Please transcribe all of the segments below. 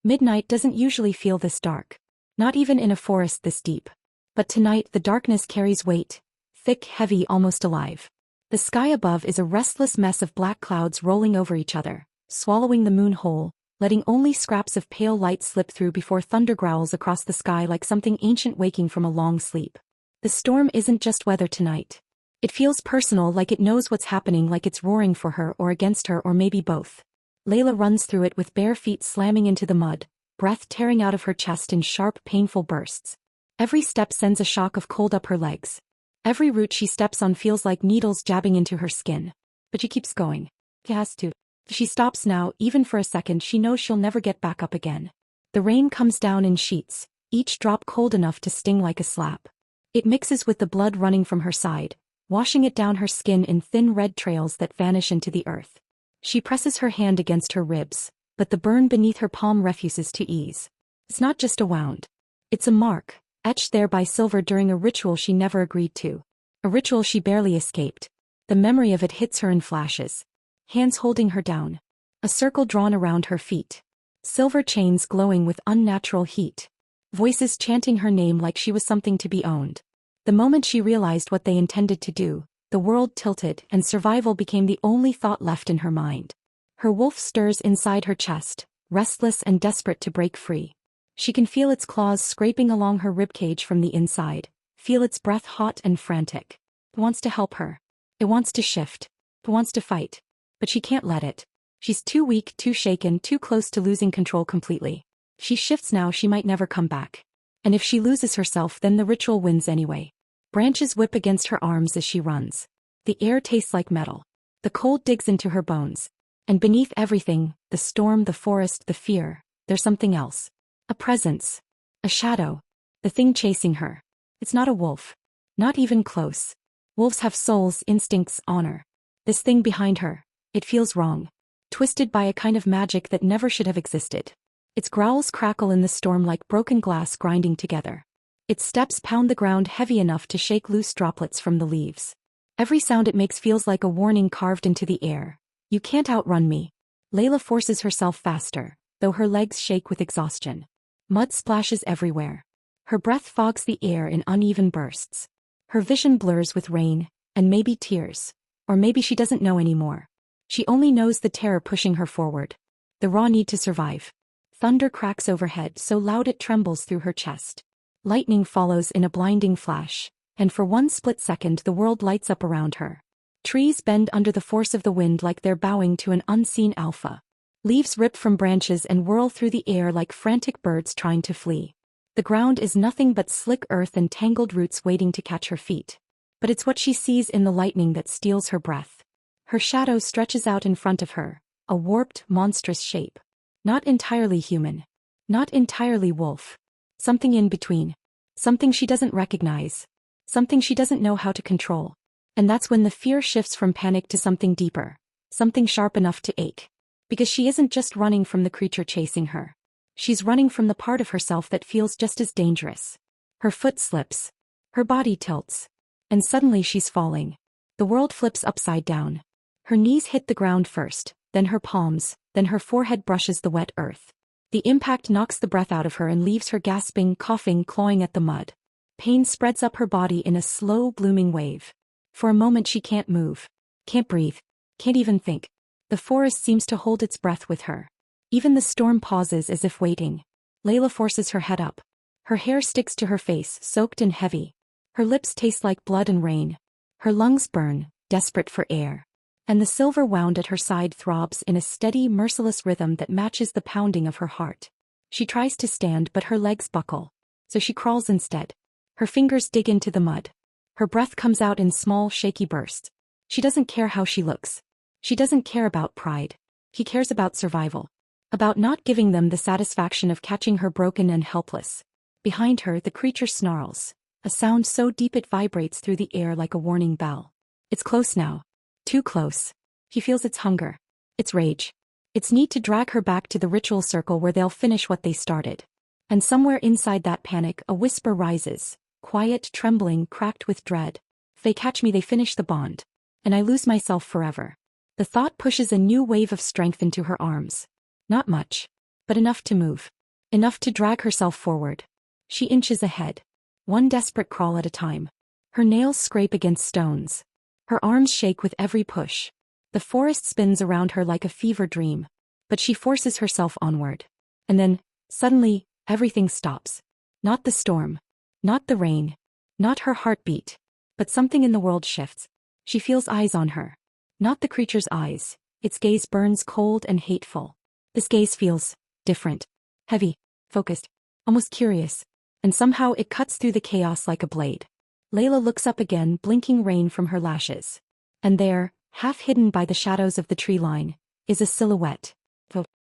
Midnight doesn't usually feel this dark. Not even in a forest this deep. But tonight the darkness carries weight. Thick, heavy, almost alive. The sky above is a restless mess of black clouds rolling over each other, swallowing the moon whole, letting only scraps of pale light slip through before thunder growls across the sky like something ancient waking from a long sleep. The storm isn't just weather tonight. It feels personal, like it knows what's happening, like it's roaring for her or against her or maybe both. Layla runs through it with bare feet slamming into the mud, breath tearing out of her chest in sharp, painful bursts. Every step sends a shock of cold up her legs. Every root she steps on feels like needles jabbing into her skin. But she keeps going. She has to. If she stops now, even for a second, she knows she'll never get back up again. The rain comes down in sheets, each drop cold enough to sting like a slap. It mixes with the blood running from her side, washing it down her skin in thin red trails that vanish into the earth. She presses her hand against her ribs, but the burn beneath her palm refuses to ease. It's not just a wound. It's a mark, etched there by silver during a ritual she never agreed to. A ritual she barely escaped. The memory of it hits her in flashes. Hands holding her down. A circle drawn around her feet. Silver chains glowing with unnatural heat. Voices chanting her name like she was something to be owned. The moment she realized what they intended to do, the world tilted and survival became the only thought left in her mind. Her wolf stirs inside her chest, restless and desperate to break free. She can feel its claws scraping along her ribcage from the inside, feel its breath hot and frantic. It wants to help her. It wants to shift. It wants to fight. But she can't let it. She's too weak, too shaken, too close to losing control completely. If she shifts now, she might never come back. And if she loses herself, then the ritual wins anyway. Branches whip against her arms as she runs. The air tastes like metal. The cold digs into her bones. And beneath everything, the storm, the forest, the fear, there's something else. A presence. A shadow. The thing chasing her. It's not a wolf. Not even close. Wolves have souls, instincts, honor. This thing behind her. It feels wrong. Twisted by a kind of magic that never should have existed. Its growls crackle in the storm like broken glass grinding together. Its steps pound the ground heavy enough to shake loose droplets from the leaves. Every sound it makes feels like a warning carved into the air. You can't outrun me. Layla forces herself faster, though her legs shake with exhaustion. Mud splashes everywhere. Her breath fogs the air in uneven bursts. Her vision blurs with rain, and maybe tears. Or maybe she doesn't know anymore. She only knows the terror pushing her forward. The raw need to survive. Thunder cracks overhead so loud it trembles through her chest. Lightning follows in a blinding flash, and for one split second the world lights up around her. Trees bend under the force of the wind like they're bowing to an unseen alpha. Leaves rip from branches and whirl through the air like frantic birds trying to flee. The ground is nothing but slick earth and tangled roots waiting to catch her feet. But it's what she sees in the lightning that steals her breath. Her shadow stretches out in front of her, a warped, monstrous shape. Not entirely human. Not entirely wolf. Something in between. Something she doesn't recognize. Something she doesn't know how to control. And that's when the fear shifts from panic to something deeper. Something sharp enough to ache. Because she isn't just running from the creature chasing her. She's running from the part of herself that feels just as dangerous. Her foot slips. Her body tilts. And suddenly she's falling. The world flips upside down. Her knees hit the ground first, then her palms, then her forehead brushes the wet earth. The impact knocks the breath out of her and leaves her gasping, coughing, clawing at the mud. Pain spreads up her body in a slow, blooming wave. For a moment she can't move. Can't breathe. Can't even think. The forest seems to hold its breath with her. Even the storm pauses as if waiting. Layla forces her head up. Her hair sticks to her face, soaked and heavy. Her lips taste like blood and rain. Her lungs burn, desperate for air. And the silver wound at her side throbs in a steady, merciless rhythm that matches the pounding of her heart. She tries to stand but her legs buckle. So she crawls instead. Her fingers dig into the mud. Her breath comes out in small, shaky bursts. She doesn't care how she looks. She doesn't care about pride. He cares about survival. About not giving them the satisfaction of catching her broken and helpless. Behind her, the creature snarls. A sound so deep it vibrates through the air like a warning bell. It's close now. Too close. He feels its hunger. Its rage. Its need to drag her back to the ritual circle where they'll finish what they started. And somewhere inside that panic, a whisper rises. Quiet, trembling, cracked with dread. If they catch me, they finish the bond. And I lose myself forever. The thought pushes a new wave of strength into her arms. Not much. But enough to move. Enough to drag herself forward. She inches ahead. One desperate crawl at a time. Her nails scrape against stones. Her arms shake with every push. The forest spins around her like a fever dream. But she forces herself onward. And then, suddenly, everything stops. Not the storm. Not the rain. Not her heartbeat. But something in the world shifts. She feels eyes on her. Not the creature's eyes. Its gaze burns cold and hateful. This gaze feels different. Heavy. Focused. Almost curious. And somehow it cuts through the chaos like a blade. Layla looks up again, blinking rain from her lashes. And there, half hidden by the shadows of the tree line, is a silhouette.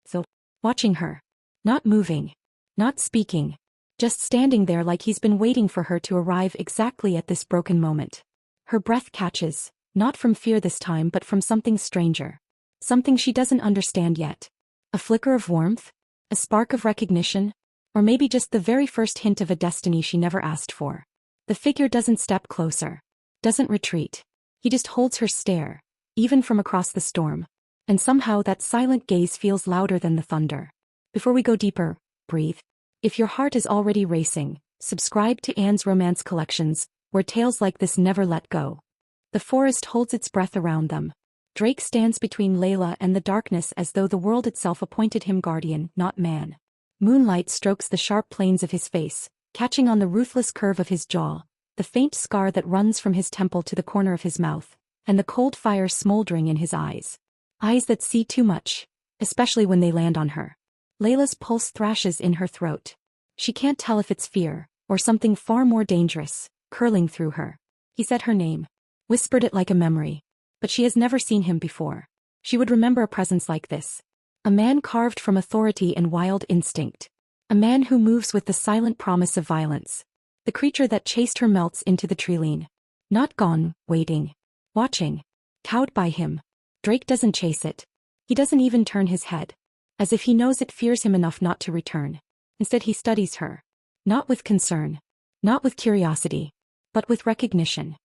So, watching her. Not moving. Not speaking. Just standing there like he's been waiting for her to arrive exactly at this broken moment. Her breath catches, not from fear this time but from something stranger. Something she doesn't understand yet. A flicker of warmth? A spark of recognition? Or maybe just the very first hint of a destiny she never asked for. The figure doesn't step closer. Doesn't retreat. He just holds her stare, even from across the storm. And somehow that silent gaze feels louder than the thunder. Before we go deeper, breathe. If your heart is already racing, subscribe to Anne's Romance Collections, where tales like this never let go. The forest holds its breath around them. Drake stands between Layla and the darkness as though the world itself appointed him guardian, not man. Moonlight strokes the sharp planes of his face, catching on the ruthless curve of his jaw, the faint scar that runs from his temple to the corner of his mouth, and the cold fire smoldering in his eyes. Eyes that see too much, especially when they land on her. Layla's pulse thrashes in her throat. She can't tell if it's fear, or something far more dangerous, curling through her. He said her name. Whispered it like a memory. But she has never seen him before. She would remember a presence like this. A man carved from authority and wild instinct. A man who moves with the silent promise of violence. The creature that chased her melts into the treeline. Not gone, waiting. Watching. Cowed by him. Drake doesn't chase it. He doesn't even turn his head. As if he knows it fears him enough not to return. Instead he studies her. Not with concern. Not with curiosity. But with recognition.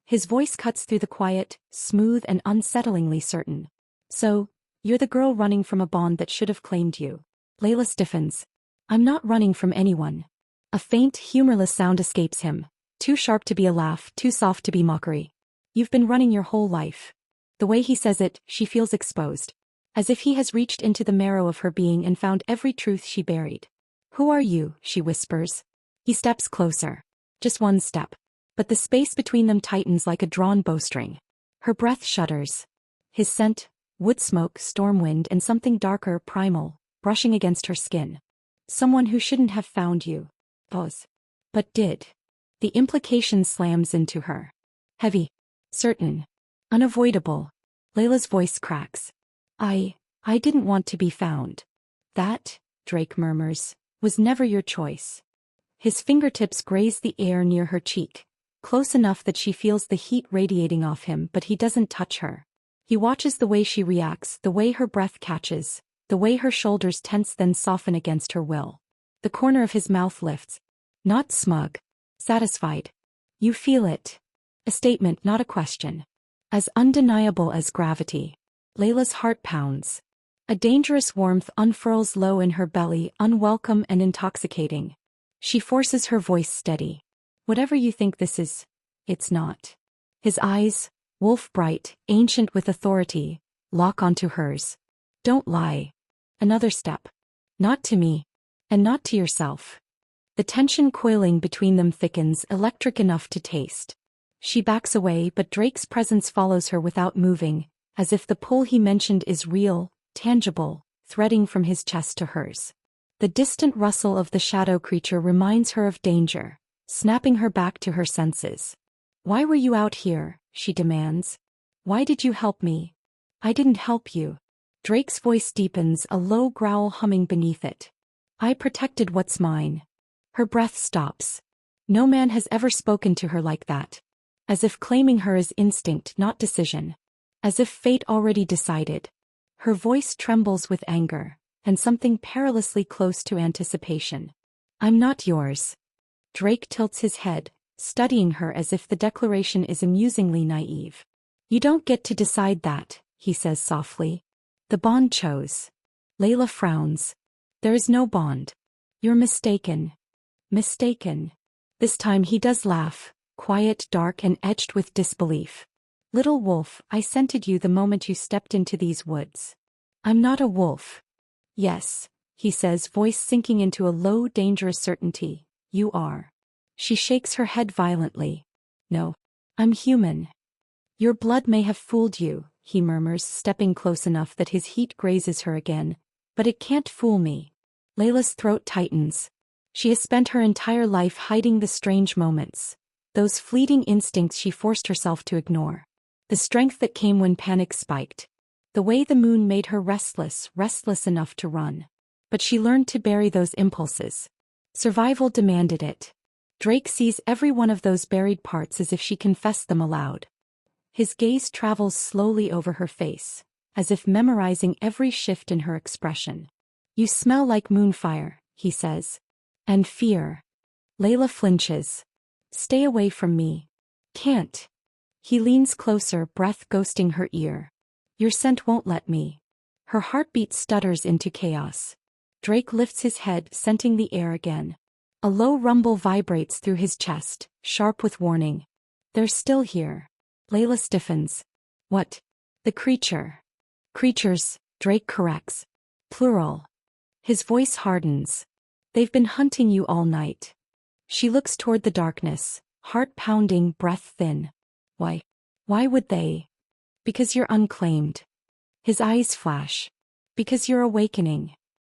His voice cuts through the quiet, smooth and unsettlingly certain. So, you're the girl running from a bond that should have claimed you. Layla stiffens. I'm not running from anyone. A faint, humorless sound escapes him. Too sharp to be a laugh, too soft to be mockery. You've been running your whole life. The way he says it, she feels exposed. As if he has reached into the marrow of her being and found every truth she buried. Who are you? She whispers. He steps closer. Just one step. But the space between them tightens like a drawn bowstring. Her breath shudders. His scent, wood smoke, storm wind and something darker, primal, brushing against her skin. Someone who shouldn't have found you. Pause. But did. The implication slams into her. Heavy. Certain. Unavoidable. Layla's voice cracks. I didn't want to be found. That, Drake murmurs, was never your choice. His fingertips graze the air near her cheek. Close enough that she feels the heat radiating off him, but he doesn't touch her. He watches the way she reacts, the way her breath catches, the way her shoulders tense then soften against her will. The corner of his mouth lifts. Not smug. Satisfied. You feel it. A statement, not a question. As undeniable as gravity. Layla's heart pounds. A dangerous warmth unfurls low in her belly, unwelcome and intoxicating. She forces her voice steady. Whatever you think this is, it's not. His eyes, wolf bright, ancient with authority, lock onto hers. Don't lie. Another step. Not to me. And not to yourself. The tension coiling between them thickens, electric enough to taste. She backs away, but Drake's presence follows her without moving, as if the pull he mentioned is real, tangible, threading from his chest to hers. The distant rustle of the shadow creature reminds her of danger, snapping her back to her senses. Why were you out here? She demands. Why did you help me? I didn't help you. Drake's voice deepens, a low growl humming beneath it. I protected what's mine. Her breath stops. No man has ever spoken to her like that. As if claiming her is instinct, not decision. As if fate already decided. Her voice trembles with anger, and something perilously close to anticipation. I'm not yours. Drake tilts his head, studying her as if the declaration is amusingly naive. You don't get to decide that, he says softly. The bond chose. Layla frowns. There is no bond. You're mistaken. Mistaken. This time he does laugh, quiet, dark, and edged with disbelief. Little wolf, I scented you the moment you stepped into these woods. I'm not a wolf. Yes, he says, voice sinking into a low, dangerous certainty. You are. She shakes her head violently. No. I'm human. Your blood may have fooled you, he murmurs, stepping close enough that his heat grazes her again. But it can't fool me. Layla's throat tightens. She has spent her entire life hiding the strange moments. Those fleeting instincts she forced herself to ignore. The strength that came when panic spiked. The way the moon made her restless enough to run. But she learned to bury those impulses. Survival demanded it. Drake sees every one of those buried parts as if she confessed them aloud. His gaze travels slowly over her face, as if memorizing every shift in her expression. You smell like moonfire, he says. And fear. Layla flinches. Stay away from me. Can't. He leans closer, breath ghosting her ear. Your scent won't let me. Her heartbeat stutters into chaos. Drake lifts his head, scenting the air again. A low rumble vibrates through his chest, sharp with warning. They're still here. Layla stiffens. What? The creature. Creatures, Drake corrects. Plural. His voice hardens. They've been hunting you all night. She looks toward the darkness, heart pounding, breath thin. Why? Why would they? Because you're unclaimed. His eyes flash. Because you're awakening.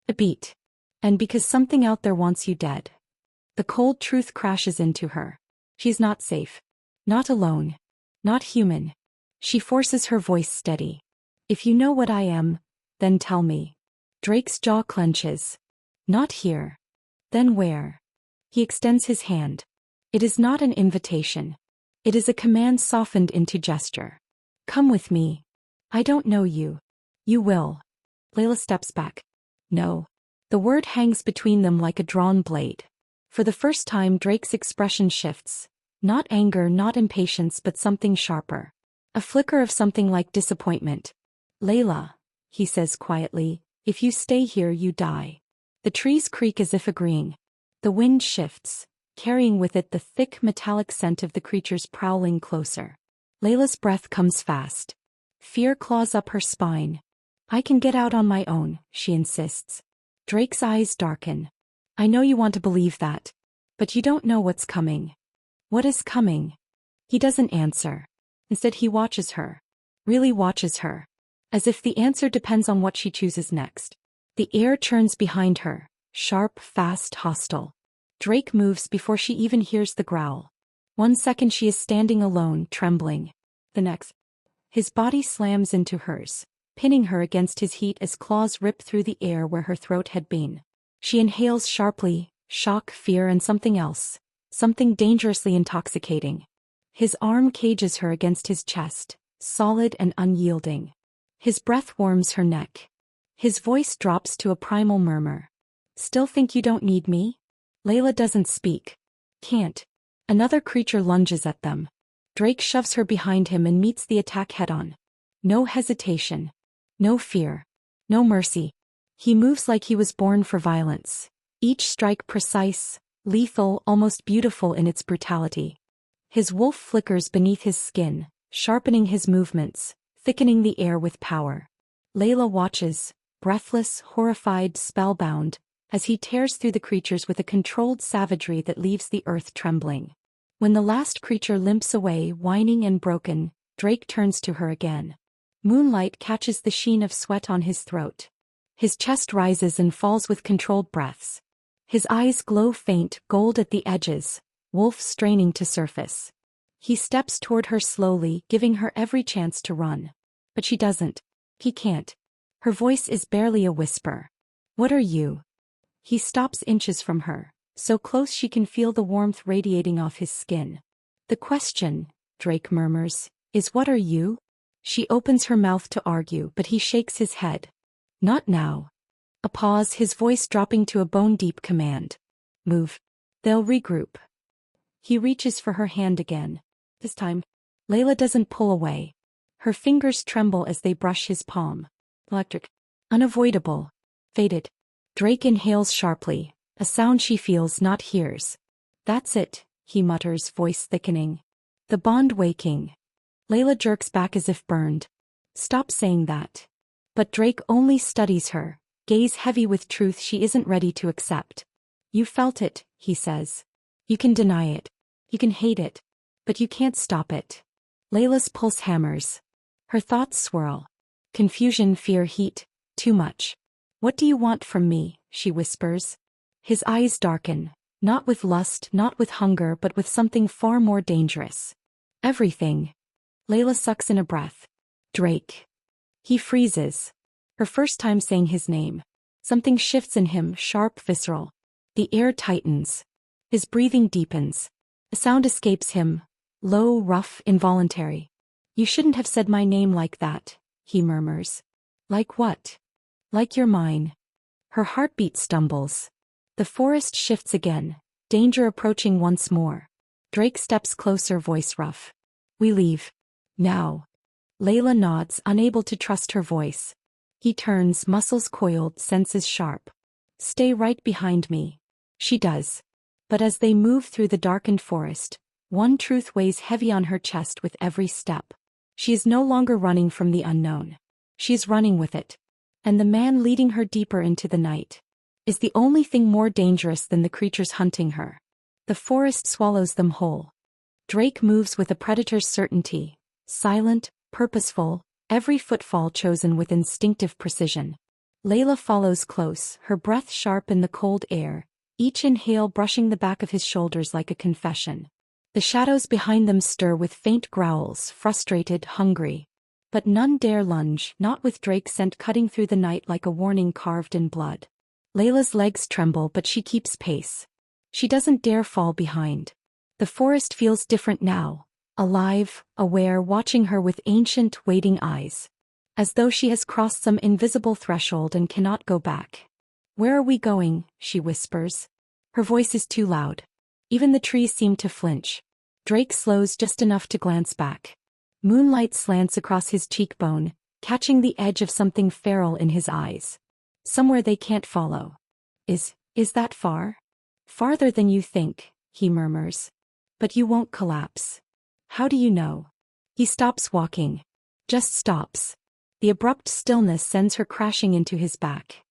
A beat. And because something out there wants you dead. The cold truth crashes into her. She's not safe. Not alone. Not human. She forces her voice steady. If you know what I am, then tell me. Drake's jaw clenches. Not here. Then where? He extends his hand. It is not an invitation. It is a command softened into gesture. Come with me. I don't know you. You will. Layla steps back. No. The word hangs between them like a drawn blade. For the first time, Drake's expression shifts. Not anger, not impatience, but something sharper. A flicker of something like disappointment. Layla, he says quietly, if you stay here, you die. The trees creak as if agreeing. The wind shifts, carrying with it the thick metallic scent of the creatures prowling closer. Layla's breath comes fast. Fear claws up her spine. I can get out on my own, she insists. Drake's eyes darken. I know you want to believe that. But you don't know what's coming. What is coming? He doesn't answer. Instead he watches her. Really watches her. As if the answer depends on what she chooses next. The air churns behind her. Sharp, fast, hostile. Drake moves before she even hears the growl. 1 second she is standing alone, trembling. The next. His body slams into hers, pinning her against his heat as claws rip through the air where her throat had been. She inhales sharply, shock, fear, and something else. Something dangerously intoxicating. His arm cages her against his chest, solid and unyielding. His breath warms her neck. His voice drops to a primal murmur. Still think you don't need me? Layla doesn't speak. Can't. Another creature lunges at them. Drake shoves her behind him and meets the attack head-on. No hesitation. No fear. No mercy. He moves like he was born for violence. Each strike precise, lethal, almost beautiful in its brutality. His wolf flickers beneath his skin, sharpening his movements, thickening the air with power. Layla watches, breathless, horrified, spellbound, as he tears through the creatures with a controlled savagery that leaves the earth trembling. When the last creature limps away, whining and broken, Drake turns to her again. Moonlight catches the sheen of sweat on his throat. His chest rises and falls with controlled breaths. His eyes glow faint, gold at the edges, wolf straining to surface. He steps toward her slowly, giving her every chance to run. But she doesn't. He can't. Her voice is barely a whisper. What are you? He stops inches from her, so close she can feel the warmth radiating off his skin. The question, Drake murmurs, is what are you? She opens her mouth to argue, but he shakes his head. Not now. A pause, his voice dropping to a bone-deep command. Move. They'll regroup. He reaches for her hand again. This time, Layla doesn't pull away. Her fingers tremble as they brush his palm. Electric. Unavoidable. Fated. Drake inhales sharply, A sound she feels, not hears. That's it, he mutters, voice thickening. The bond waking. Layla jerks back as if burned. Stop saying that. But Drake only studies her, gaze heavy with truth she isn't ready to accept. You felt it, he says. You can deny it. You can hate it. But you can't stop it. Layla's pulse hammers. Her thoughts swirl. Confusion, fear, heat. Too much. What do you want from me? She whispers. His eyes darken. Not with lust, not with hunger, but with something far more dangerous. Everything. Layla sucks in a breath. Drake. He freezes. Her first time saying his name. Something shifts in him, sharp, visceral. The air tightens. His breathing deepens. A sound escapes him. Low, rough, involuntary. You shouldn't have said my name like that, he murmurs. Like what? Like you're mine. Her heartbeat stumbles. The forest shifts again, danger approaching once more. Drake steps closer, voice rough. We leave. Now. Layla nods, unable to trust her voice. He turns, muscles coiled, senses sharp. Stay right behind me. She does. But as they move through the darkened forest, one truth weighs heavy on her chest with every step. She is no longer running from the unknown. She is running with it. And the man leading her deeper into the night is the only thing more dangerous than the creatures hunting her. The forest swallows them whole. Drake moves with a predator's certainty, silent, purposeful, every footfall chosen with instinctive precision. Layla follows close, her breath sharp in the cold air, each inhale brushing the back of his shoulders like a confession. The shadows behind them stir with faint growls, frustrated, hungry. But none dare lunge, not with Drake's scent cutting through the night like a warning carved in blood. Layla's legs tremble, but she keeps pace. She doesn't dare fall behind. The forest feels different now, alive, aware, watching her with ancient, waiting eyes. As though she has crossed some invisible threshold and cannot go back. Where are we going? She whispers. Her voice is too loud. Even the trees seem to flinch. Drake slows just enough to glance back. Moonlight slants across his cheekbone, catching the edge of something feral in his eyes. Somewhere they can't follow. Is that far? Farther than you think, he murmurs. But you won't collapse. How do you know? He stops walking. Just stops. The abrupt stillness sends her crashing into his back.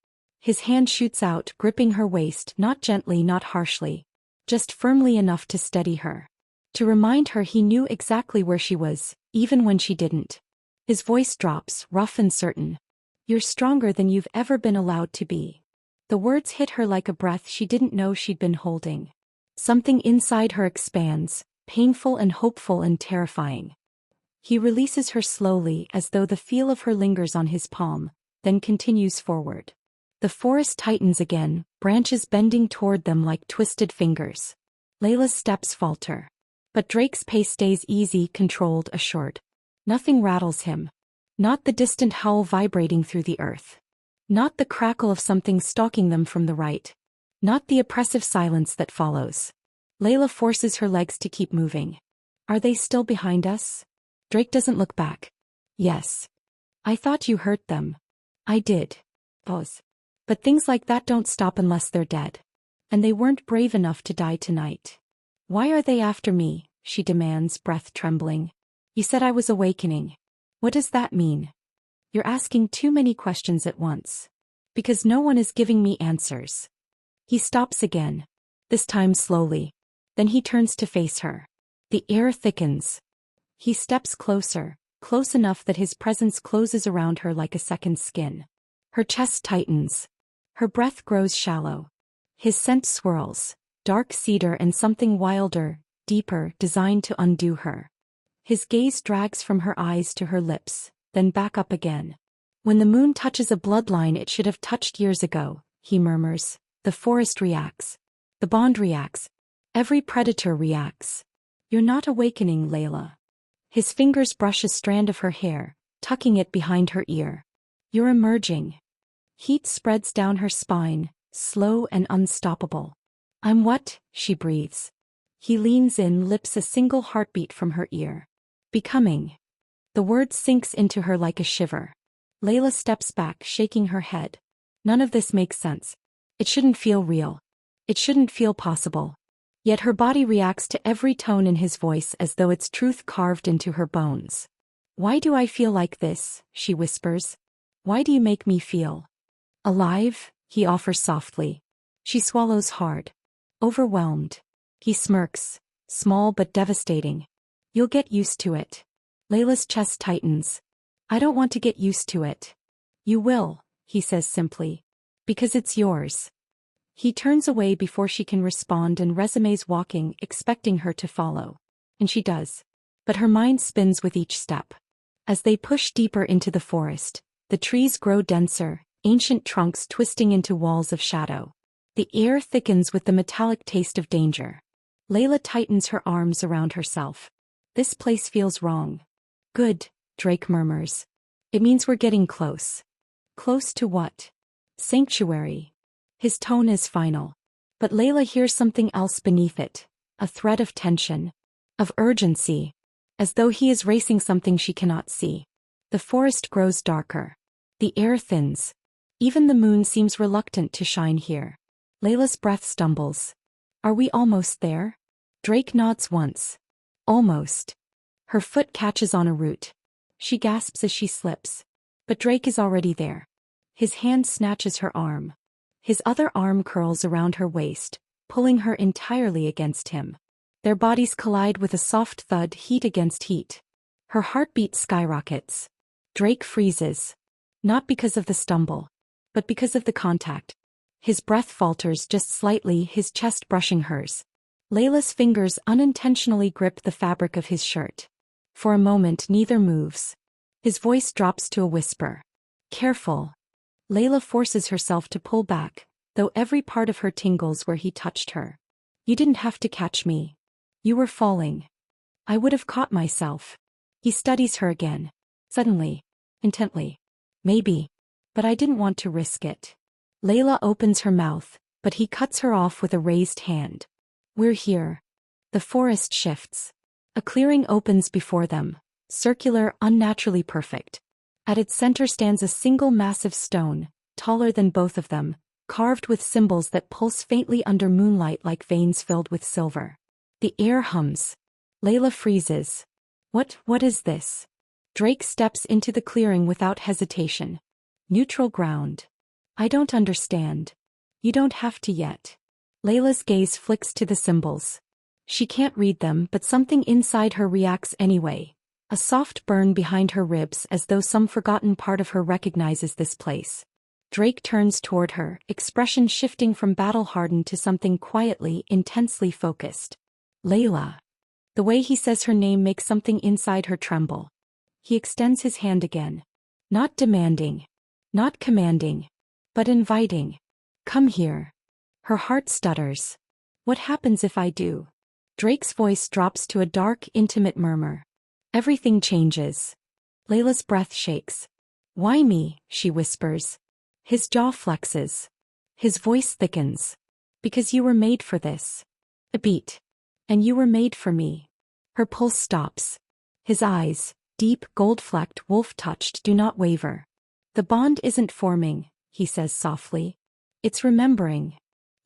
His hand shoots out, gripping her waist, not gently, not harshly. Just firmly enough to steady her. To remind her he knew exactly where she was, even when she didn't. His voice drops, rough and certain. You're stronger than you've ever been allowed to be. The words hit her like a breath she didn't know she'd been holding. Something inside her expands, painful and hopeful and terrifying. He releases her slowly, as though the feel of her lingers on his palm, then continues forward. The forest tightens again, branches bending toward them like twisted fingers. Layla's steps falter. But Drake's pace stays easy, controlled, assured. Nothing rattles him. Not the distant howl vibrating through the earth. Not the crackle of something stalking them from the right. Not the oppressive silence that follows. Layla forces her legs to keep moving. Are they still behind us? Drake doesn't look back. Yes. I thought you hurt them. I did. Pause. But things like that don't stop unless they're dead. And they weren't brave enough to die tonight. Why are they after me? She demands, breath trembling. You said I was awakening. What does that mean? You're asking too many questions at once. Because no one is giving me answers. He stops again. This time slowly. Then he turns to face her. The air thickens. He steps closer, close enough that his presence closes around her like a second skin. Her chest tightens. Her breath grows shallow. His scent swirls, dark cedar and something wilder, deeper, designed to undo her. His gaze drags from her eyes to her lips, then back up again. When the moon touches a bloodline it should have touched years ago, he murmurs. The forest reacts. The bond reacts. Every predator reacts. You're not awakening, Layla. His fingers brush a strand of her hair, tucking it behind her ear. You're emerging. Heat spreads down her spine, slow and unstoppable. I'm what? She breathes. He leans in, lips a single heartbeat from her ear. Becoming. The word sinks into her like a shiver. Layla steps back, shaking her head. None of this makes sense. It shouldn't feel real. It shouldn't feel possible. Yet her body reacts to every tone in his voice as though it's truth carved into her bones. "Why do I feel like this?" she whispers. "Why do you make me feel alive?" he offers softly. She swallows hard. Overwhelmed. He smirks, small but devastating. "You'll get used to it." Layla's chest tightens. "I don't want to get used to it." "You will," he says simply. "Because it's yours." He turns away before she can respond and resumes walking, expecting her to follow. And she does. But her mind spins with each step. As they push deeper into the forest, the trees grow denser, ancient trunks twisting into walls of shadow. The air thickens with the metallic taste of danger. Layla tightens her arms around herself. "This place feels wrong." "Good," Drake murmurs. "It means we're getting close." "Close to what?" "Sanctuary." His tone is final. But Layla hears something else beneath it, a thread of tension, of urgency, as though he is racing something she cannot see. The forest grows darker. The air thins. Even the moon seems reluctant to shine here. Layla's breath stumbles. "Are we almost there?" Drake nods once. "Almost." Her foot catches on a root. She gasps as she slips. But Drake is already there. His hand snatches her arm. His other arm curls around her waist, pulling her entirely against him. Their bodies collide with a soft thud, heat against heat. Her heartbeat skyrockets. Drake freezes. Not because of the stumble, but because of the contact. His breath falters just slightly, his chest brushing hers. Layla's fingers unintentionally grip the fabric of his shirt. For a moment neither moves. His voice drops to a whisper. "Careful." Layla forces herself to pull back, though every part of her tingles where he touched her. "You didn't have to catch me. You were falling. I would have caught myself." He studies her again. Suddenly. Intently. "Maybe. But I didn't want to risk it." Layla opens her mouth, but he cuts her off with a raised hand. "We're here." The forest shifts. A clearing opens before them, circular, unnaturally perfect. At its center stands a single massive stone, taller than both of them, carved with symbols that pulse faintly under moonlight like veins filled with silver. The air hums. Layla freezes. What is this?" Drake steps into the clearing without hesitation. "Neutral ground." "I don't understand." "You don't have to yet." Layla's gaze flicks to the symbols. She can't read them, but something inside her reacts anyway. A soft burn behind her ribs, as though some forgotten part of her recognizes this place. Drake turns toward her, expression shifting from battle-hardened to something quietly, intensely focused. "Layla." The way he says her name makes something inside her tremble. He extends his hand again. Not demanding. Not commanding. But inviting. "Come here." Her heart stutters. "What happens if I do?" Drake's voice drops to a dark, intimate murmur. Everything changes. Layla's breath shakes. "Why me?" she whispers. His jaw flexes. His voice thickens. "Because you were made for this." A beat. "And you were made for me." Her pulse stops. His eyes, deep, gold-flecked, wolf-touched, do not waver. "The bond isn't forming," he says softly. "It's remembering."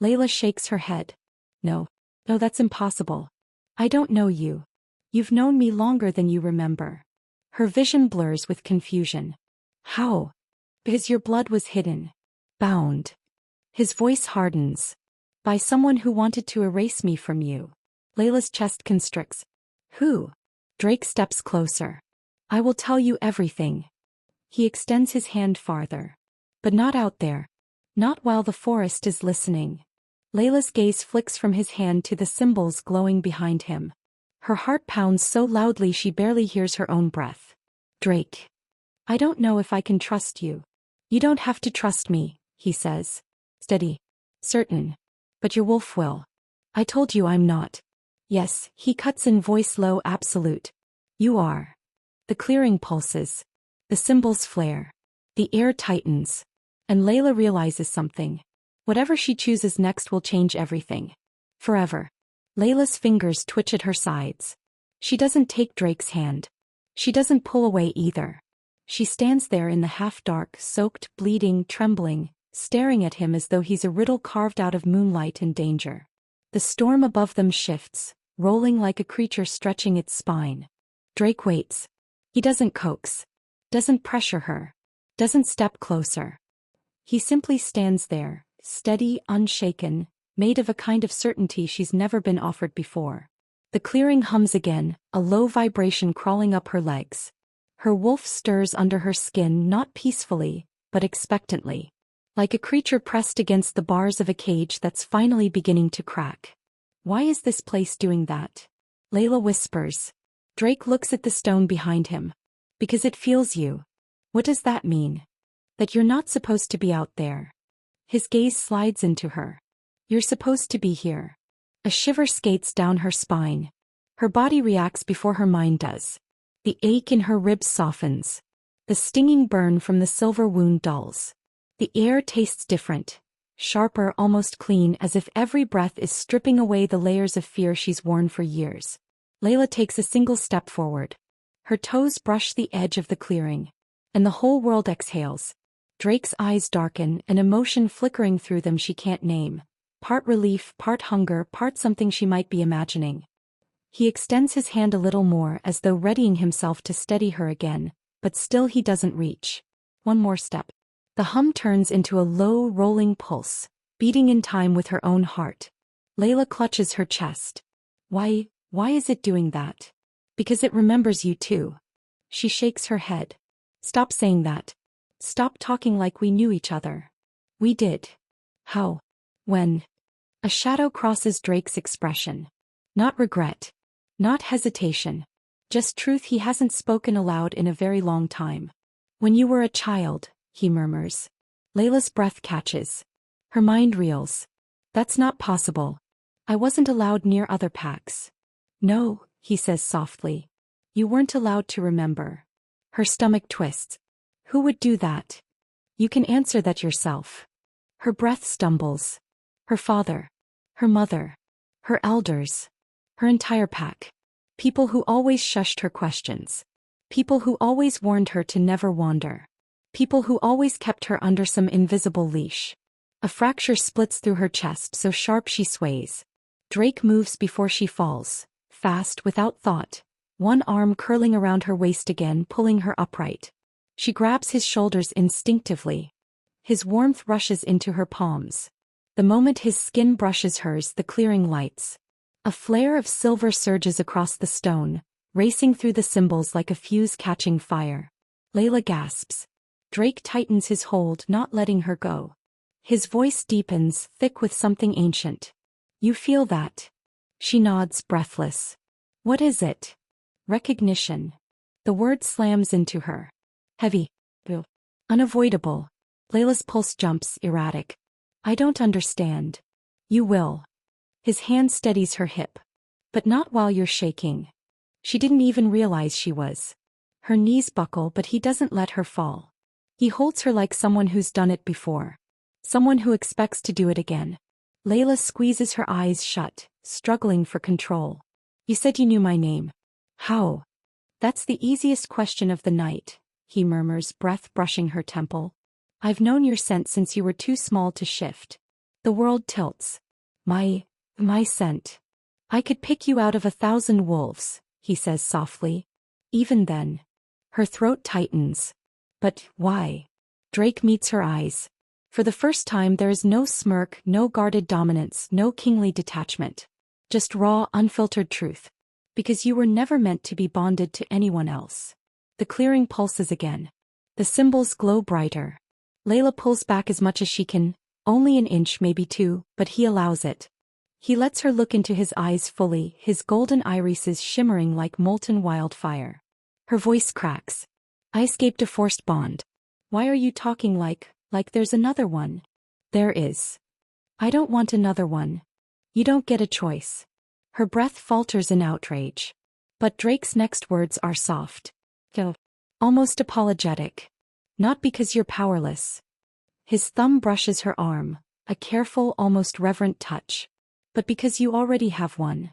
Layla shakes her head. No, that's impossible. "I don't know you. You've known me longer than you remember." Her vision blurs with confusion. "How?" "Because your blood was hidden. Bound." His voice hardens. "By someone who wanted to erase me from you." Layla's chest constricts. "Who?" Drake steps closer. "I will tell you everything." He extends his hand farther. "But not out there. Not while the forest is listening." Layla's gaze flicks from his hand to the symbols glowing behind him. Her heart pounds so loudly she barely hears her own breath. "Drake. I don't know if I can trust you." "You don't have to trust me," he says. Steady. "Certain. But your wolf will." "I told you I'm not." "Yes," he cuts in, voice low, absolute. "You are." The clearing pulses. The symbols flare. The air tightens. And Layla realizes something. Whatever she chooses next will change everything. Forever. Layla's fingers twitch at her sides. She doesn't take Drake's hand. She doesn't pull away either. She stands there in the half-dark, soaked, bleeding, trembling, staring at him as though he's a riddle carved out of moonlight and danger. The storm above them shifts, rolling like a creature stretching its spine. Drake waits. He doesn't coax. Doesn't pressure her. Doesn't step closer. He simply stands there, steady, unshaken, made of a kind of certainty she's never been offered before. The clearing hums again, a low vibration crawling up her legs. Her wolf stirs under her skin not peacefully, but expectantly. Like a creature pressed against the bars of a cage that's finally beginning to crack. Why is this place doing that? Layla whispers. Drake looks at the stone behind him. Because it feels you. What does that mean? That you're not supposed to be out there. His gaze slides into her. You're supposed to be here. A shiver skates down her spine. Her body reacts before her mind does. The ache in her ribs softens. The stinging burn from the silver wound dulls. The air tastes different, sharper, almost clean, as if every breath is stripping away the layers of fear she's worn for years. Layla takes a single step forward. Her toes brush the edge of the clearing. And the whole world exhales. Drake's eyes darken, an emotion flickering through them she can't name. Part relief, part hunger, part something she might be imagining. He extends his hand a little more as though readying himself to steady her again, but still he doesn't reach. One more step. The hum turns into a low, rolling pulse, beating in time with her own heart. Layla clutches her chest. Why is it doing that? Because it remembers you too. She shakes her head. Stop saying that. Stop talking like we knew each other. We did. How? When? A shadow crosses Drake's expression. Not regret. Not hesitation. Just truth he hasn't spoken aloud in a very long time. When you were a child, he murmurs. Layla's breath catches. Her mind reels. That's not possible. I wasn't allowed near other packs. No, he says softly. You weren't allowed to remember. Her stomach twists. Who would do that? You can answer that yourself. Her breath stumbles. Her father. Her mother. Her elders. Her entire pack. People who always shushed her questions. People who always warned her to never wander. People who always kept her under some invisible leash. A fracture splits through her chest so sharp she sways. Drake moves before she falls, fast, without thought, one arm curling around her waist again, pulling her upright. She grabs his shoulders instinctively. His warmth rushes into her palms. The moment his skin brushes hers, the clearing lights. A flare of silver surges across the stone, racing through the symbols like a fuse catching fire. Layla gasps. Drake tightens his hold, not letting her go. His voice deepens, thick with something ancient. You feel that? She nods, breathless. What is it? Recognition. The word slams into her. Heavy. Unavoidable. Layla's pulse jumps, erratic. I don't understand. You will. His hand steadies her hip. But not while you're shaking. She didn't even realize she was. Her knees buckle, but he doesn't let her fall. He holds her like someone who's done it before. Someone who expects to do it again. Layla squeezes her eyes shut, struggling for control. You said you knew my name. How? That's the easiest question of the night, he murmurs, breath brushing her temple. I've known your scent since you were too small to shift. The world tilts. My scent. I could pick you out of 1,000 wolves, he says softly. Even then. Her throat tightens. But why? Drake meets her eyes. For the first time there is no smirk, no guarded dominance, no kingly detachment. Just raw, unfiltered truth. Because you were never meant to be bonded to anyone else. The clearing pulses again. The symbols glow brighter. Layla pulls back as much as she can, only an inch, maybe two, but he allows it. He lets her look into his eyes fully, his golden irises shimmering like molten wildfire. Her voice cracks. I escaped a forced bond. Why are you talking like there's another one? There is. I don't want another one. You don't get a choice. Her breath falters in outrage. But Drake's next words are soft. Almost apologetic. Not because you're powerless. His thumb brushes her arm, a careful, almost reverent touch. But because you already have one.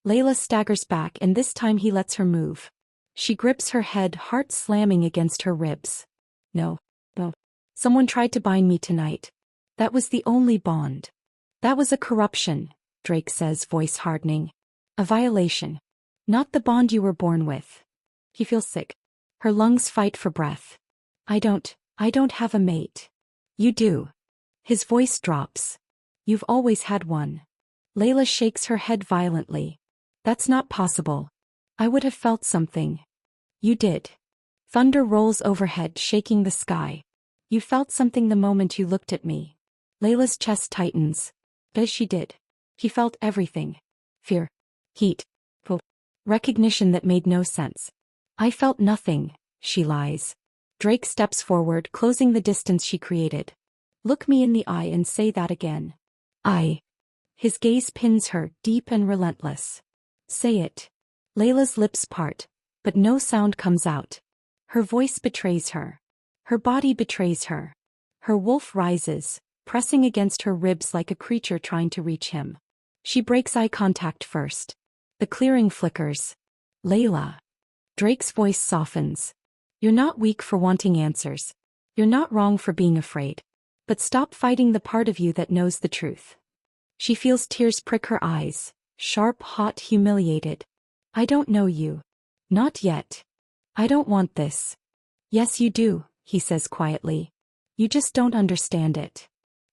Layla staggers back, and this time he lets her move. She grips her head, heart slamming against her ribs. No. Someone tried to bind me tonight, That was the only bond. That was a corruption, Drake says, voice hardening. A violation. Not the bond you were born with. He feels sick. Her lungs fight for breath. I don't have a mate. You do. His voice drops. You've always had one. Layla shakes her head violently. That's not possible. I would have felt something. You did. Thunder rolls overhead, shaking the sky. You felt something the moment you looked at me. Layla's chest tightens. As she did. He felt everything. Fear. Heat. Hope. Recognition that made no sense. I felt nothing, she lies. Drake steps forward, closing the distance she created. Look me in the eye and say that again. His gaze pins her, deep and relentless. Say it. Layla's lips part, but no sound comes out. Her voice betrays her. Her body betrays her. Her wolf rises, pressing against her ribs like a creature trying to reach him. She breaks eye contact first. The clearing flickers. Layla. Drake's voice softens. You're not weak for wanting answers. You're not wrong for being afraid. But stop fighting the part of you that knows the truth. She feels tears prick her eyes, sharp, hot, humiliated. I don't know you. Not yet. I don't want this. Yes, you do, he says quietly. You just don't understand it.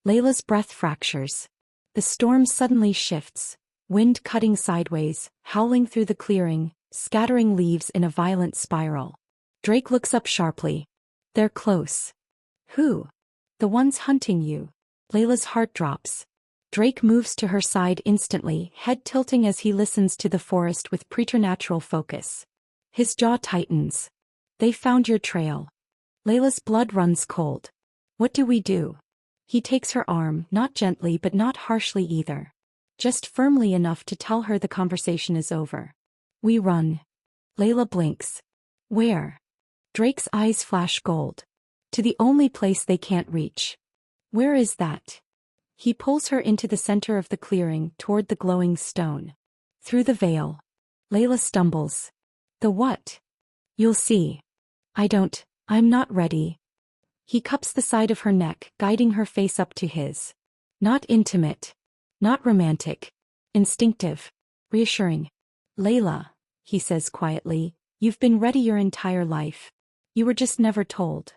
Layla's breath fractures. The storm suddenly shifts, wind cutting sideways, howling through the clearing, scattering leaves in a violent spiral. Drake looks up sharply. They're close. Who? The ones hunting you. Layla's heart drops. Drake moves to her side instantly, head tilting as he listens to the forest with preternatural focus. His jaw tightens. They found your trail. Layla's blood runs cold. What do we do? He takes her arm, not gently but not harshly either. Just firmly enough to tell her the conversation is over. We run. Layla blinks. Where? Drake's eyes flash gold. To the only place they can't reach. Where is that? He pulls her into the center of the clearing, toward the glowing stone. Through the veil. Layla stumbles. The what? You'll see. I'm not ready. He cups the side of her neck, guiding her face up to his. Not intimate. Not romantic. Instinctive. Reassuring. Layla, he says quietly, you've been ready your entire life. You were just never told.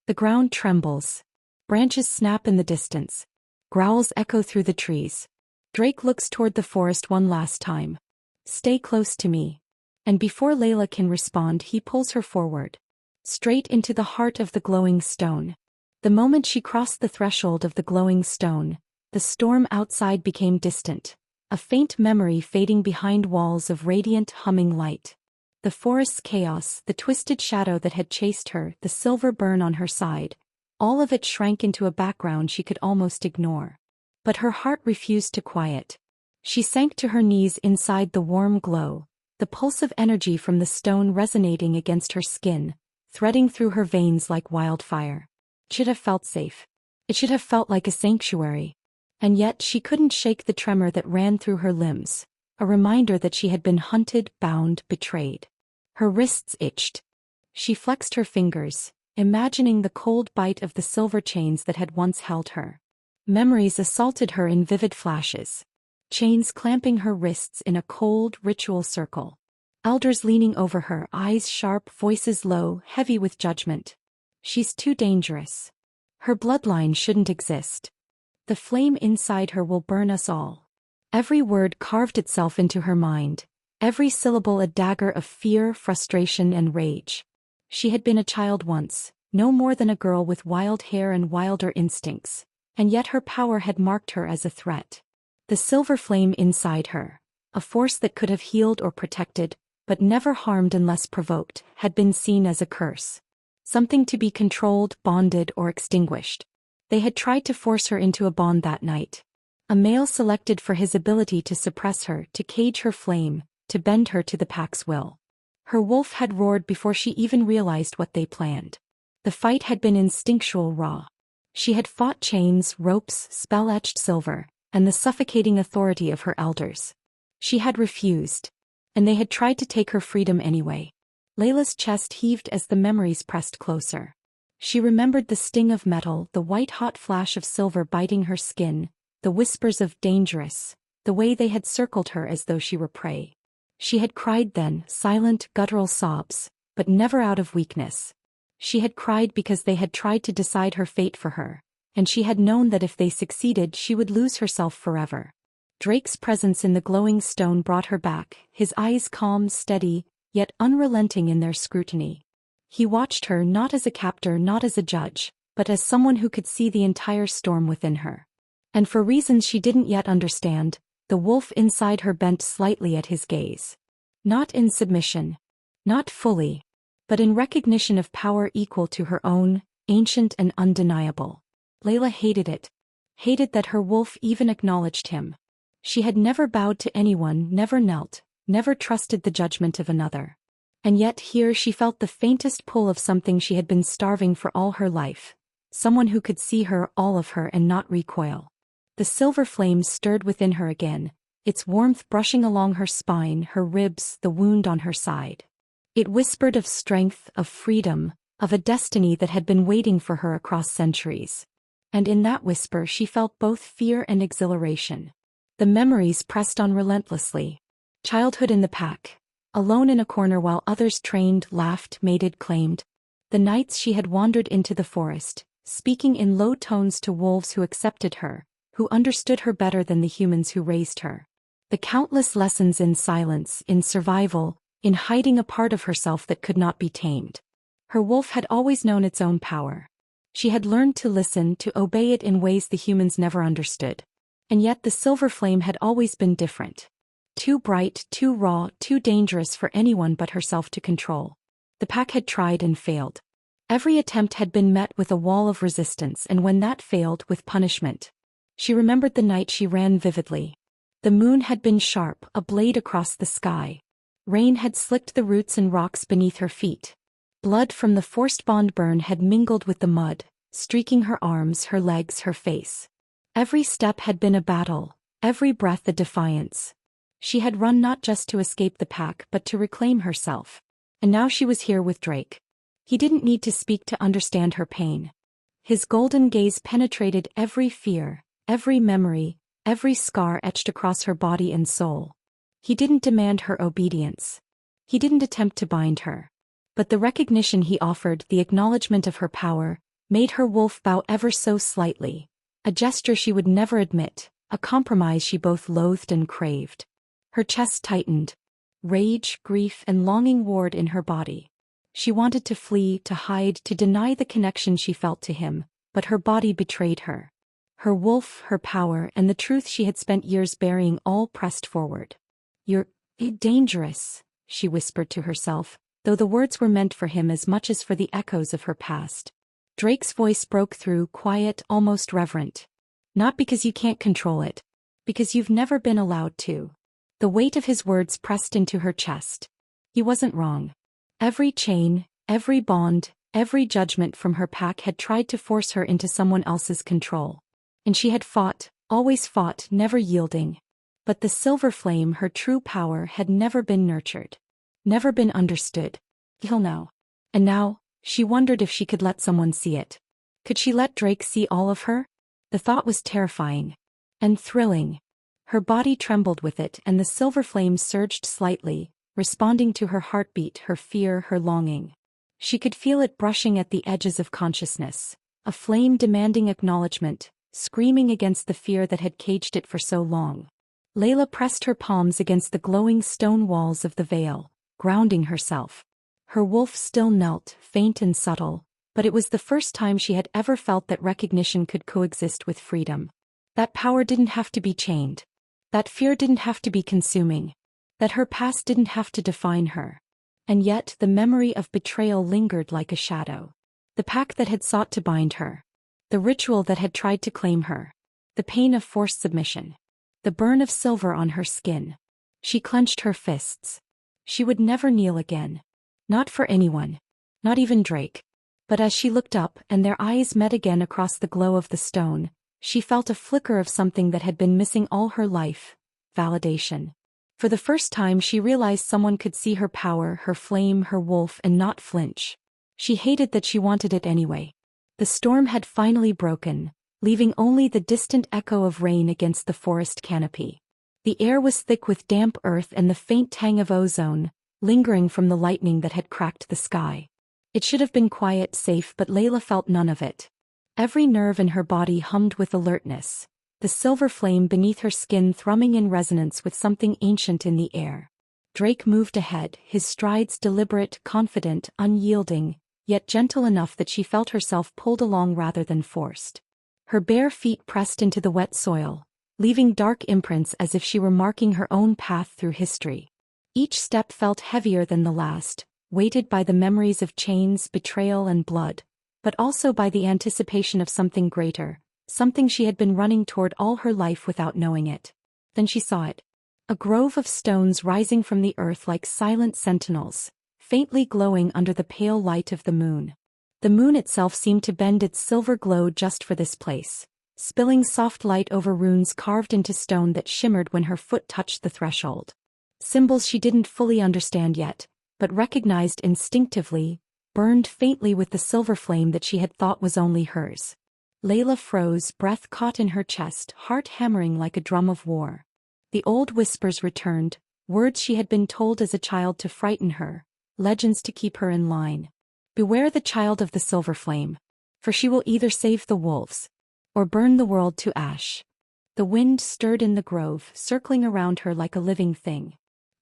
The ground trembles. Branches snap in the distance. Growls echo through the trees. Drake looks toward the forest one last time. Stay close to me. And before Layla can respond, he pulls her forward. Straight into the heart of the glowing stone. The moment she crossed the threshold of the glowing stone, the storm outside became distant, a faint memory fading behind walls of radiant, humming light. The forest's chaos, the twisted shadow that had chased her, the silver burn on her side, all of it shrank into a background she could almost ignore. But her heart refused to quiet. She sank to her knees inside the warm glow, the pulse of energy from the stone resonating against her skin, threading through her veins like wildfire. It should have felt safe. It should have felt like a sanctuary. And yet she couldn't shake the tremor that ran through her limbs, a reminder that she had been hunted, bound, betrayed. Her wrists itched. She flexed her fingers, imagining the cold bite of the silver chains that had once held her. Memories assaulted her in vivid flashes. Chains clamping her wrists in a cold, ritual circle. Elders leaning over her, eyes sharp, voices low, heavy with judgment. She's too dangerous. Her bloodline shouldn't exist. The flame inside her will burn us all. Every word carved itself into her mind, every syllable a dagger of fear, frustration, and rage. She had been a child once, no more than a girl with wild hair and wilder instincts, and yet her power had marked her as a threat. The silver flame inside her, a force that could have healed or protected, but never harmed unless provoked, had been seen as a curse. Something to be controlled, bonded, or extinguished. They had tried to force her into a bond that night. A male selected for his ability to suppress her, to cage her flame, to bend her to the pack's will. Her wolf had roared before she even realized what they planned. The fight had been instinctual, raw. She had fought chains, ropes, spell-etched silver, and the suffocating authority of her elders. She had refused. And they had tried to take her freedom anyway. Layla's chest heaved as the memories pressed closer. She remembered the sting of metal, the white-hot flash of silver biting her skin, the whispers of dangerous, the way they had circled her as though she were prey. She had cried then, silent, guttural sobs, but never out of weakness. She had cried because they had tried to decide her fate for her, and she had known that if they succeeded she would lose herself forever. Drake's presence in the glowing stone brought her back, his eyes calm, steady, yet unrelenting in their scrutiny. He watched her not as a captor, not as a judge, but as someone who could see the entire storm within her. And for reasons she didn't yet understand, the wolf inside her bent slightly at his gaze. Not in submission. Not fully. But in recognition of power equal to her own, ancient and undeniable. Layla hated it. Hated that her wolf even acknowledged him. She had never bowed to anyone, never knelt, never trusted the judgment of another. And yet here she felt the faintest pull of something she had been starving for all her life. Someone who could see her, all of her, and not recoil. The silver flame stirred within her again, its warmth brushing along her spine, her ribs, the wound on her side. It whispered of strength, of freedom, of a destiny that had been waiting for her across centuries. And in that whisper she felt both fear and exhilaration. The memories pressed on relentlessly. Childhood in the pack. Alone in a corner while others trained, laughed, mated, claimed. The nights she had wandered into the forest, speaking in low tones to wolves who accepted her, who understood her better than the humans who raised her. The countless lessons in silence, in survival, in hiding a part of herself that could not be tamed. Her wolf had always known its own power. She had learned to listen, to obey it in ways the humans never understood. And yet the silver flame had always been different. Too bright, too raw, too dangerous for anyone but herself to control. The pack had tried and failed. Every attempt had been met with a wall of resistance, and when that failed, with punishment. She remembered the night she ran vividly. The moon had been sharp, a blade across the sky. Rain had slicked the roots and rocks beneath her feet. Blood from the forced bond burn had mingled with the mud, streaking her arms, her legs, her face. Every step had been a battle, every breath a defiance. She had run not just to escape the pack but to reclaim herself. And now she was here with Drake. He didn't need to speak to understand her pain. His golden gaze penetrated every fear, every memory, every scar etched across her body and soul. He didn't demand her obedience. He didn't attempt to bind her. But the recognition he offered, the acknowledgement of her power, made her wolf bow ever so slightly. A gesture she would never admit, a compromise she both loathed and craved. Her chest tightened. Rage, grief, and longing warred in her body. She wanted to flee, to hide, to deny the connection she felt to him, but her body betrayed her. Her wolf, her power, and the truth she had spent years burying all pressed forward. "You're dangerous," she whispered to herself, though the words were meant for him as much as for the echoes of her past. Drake's voice broke through, quiet, almost reverent. "Not because you can't control it. Because you've never been allowed to." The weight of his words pressed into her chest. He wasn't wrong. Every chain, every bond, every judgment from her pack had tried to force her into someone else's control. And she had fought, always fought, never yielding. But the silver flame, her true power, had never been nurtured. Never been understood. Till now. And now, she wondered if she could let someone see it. Could she let Drake see all of her? The thought was terrifying. And thrilling. Her body trembled with it, and the silver flame surged slightly, responding to her heartbeat, her fear, her longing. She could feel it brushing at the edges of consciousness, a flame demanding acknowledgement, screaming against the fear that had caged it for so long. Layla pressed her palms against the glowing stone walls of the veil, grounding herself. Her wolf still knelt, faint and subtle, but it was the first time she had ever felt that recognition could coexist with freedom. That power didn't have to be chained. That fear didn't have to be consuming. That her past didn't have to define her. And yet the memory of betrayal lingered like a shadow. The pack that had sought to bind her. The ritual that had tried to claim her. The pain of forced submission. The burn of silver on her skin. She clenched her fists. She would never kneel again. Not for anyone. Not even Drake. But as she looked up and their eyes met again across the glow of the stone, she felt a flicker of something that had been missing all her life. Validation. For the first time she realized someone could see her power, her flame, her wolf, and not flinch. She hated that she wanted it anyway. The storm had finally broken, leaving only the distant echo of rain against the forest canopy. The air was thick with damp earth and the faint tang of ozone, lingering from the lightning that had cracked the sky. It should have been quiet, safe, but Layla felt none of it. Every nerve in her body hummed with alertness, the silver flame beneath her skin thrumming in resonance with something ancient in the air. Drake moved ahead, his strides deliberate, confident, unyielding, yet gentle enough that she felt herself pulled along rather than forced. Her bare feet pressed into the wet soil, leaving dark imprints as if she were marking her own path through history. Each step felt heavier than the last, weighted by the memories of chains, betrayal, and blood, but also by the anticipation of something greater, something she had been running toward all her life without knowing it. Then she saw it. A grove of stones rising from the earth like silent sentinels, faintly glowing under the pale light of the moon. The moon itself seemed to bend its silver glow just for this place, spilling soft light over runes carved into stone that shimmered when her foot touched the threshold. Symbols she didn't fully understand yet, but recognized instinctively, burned faintly with the silver flame that she had thought was only hers. Layla froze, breath caught in her chest, heart hammering like a drum of war. The old whispers returned, words she had been told as a child to frighten her, legends to keep her in line. Beware the child of the silver flame, for she will either save the wolves, or burn the world to ash. The wind stirred in the grove, circling around her like a living thing.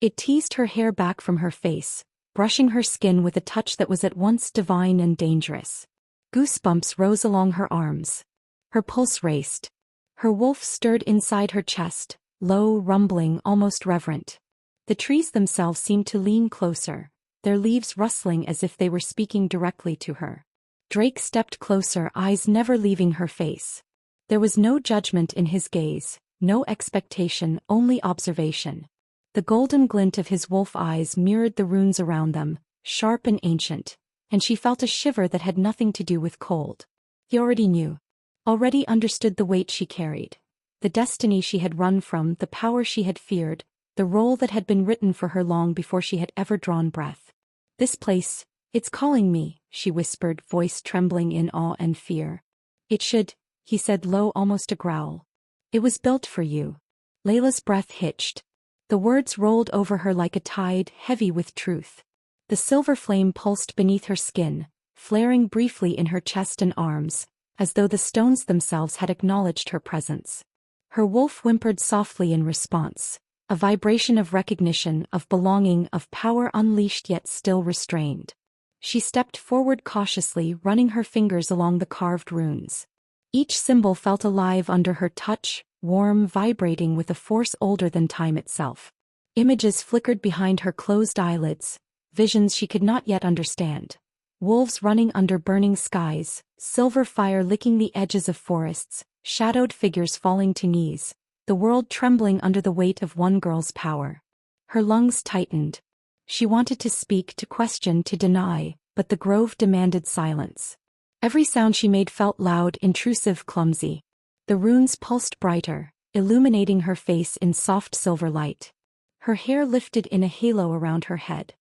It teased her hair back from her face, brushing her skin with a touch that was at once divine and dangerous. Goosebumps rose along her arms. Her pulse raced. Her wolf stirred inside her chest, low, rumbling, almost reverent. The trees themselves seemed to lean closer, their leaves rustling as if they were speaking directly to her. Drake stepped closer, eyes never leaving her face. There was no judgment in his gaze, no expectation, only observation. The golden glint of his wolf eyes mirrored the runes around them, sharp and ancient, and she felt a shiver that had nothing to do with cold. He already knew. Already understood the weight she carried. The destiny she had run from, the power she had feared, the role that had been written for her long before she had ever drawn breath. This place, it's calling me, she whispered, voice trembling in awe and fear. It should, he said low, almost a growl. It was built for you. Layla's breath hitched. The words rolled over her like a tide, heavy with truth. The silver flame pulsed beneath her skin, flaring briefly in her chest and arms, as though the stones themselves had acknowledged her presence. Her wolf whimpered softly in response, a vibration of recognition, of belonging, of power unleashed yet still restrained. She stepped forward cautiously, running her fingers along the carved runes. Each symbol felt alive under her touch, warm, vibrating with a force older than time itself. Images flickered behind her closed eyelids, visions she could not yet understand. Wolves running under burning skies, silver fire licking the edges of forests, shadowed figures falling to knees, the world trembling under the weight of one girl's power. Her lungs tightened. She wanted to speak, to question, to deny, but the grove demanded silence. Every sound she made felt loud, intrusive, clumsy. The runes pulsed brighter, illuminating her face in soft silver light. Her hair lifted in a halo around her head.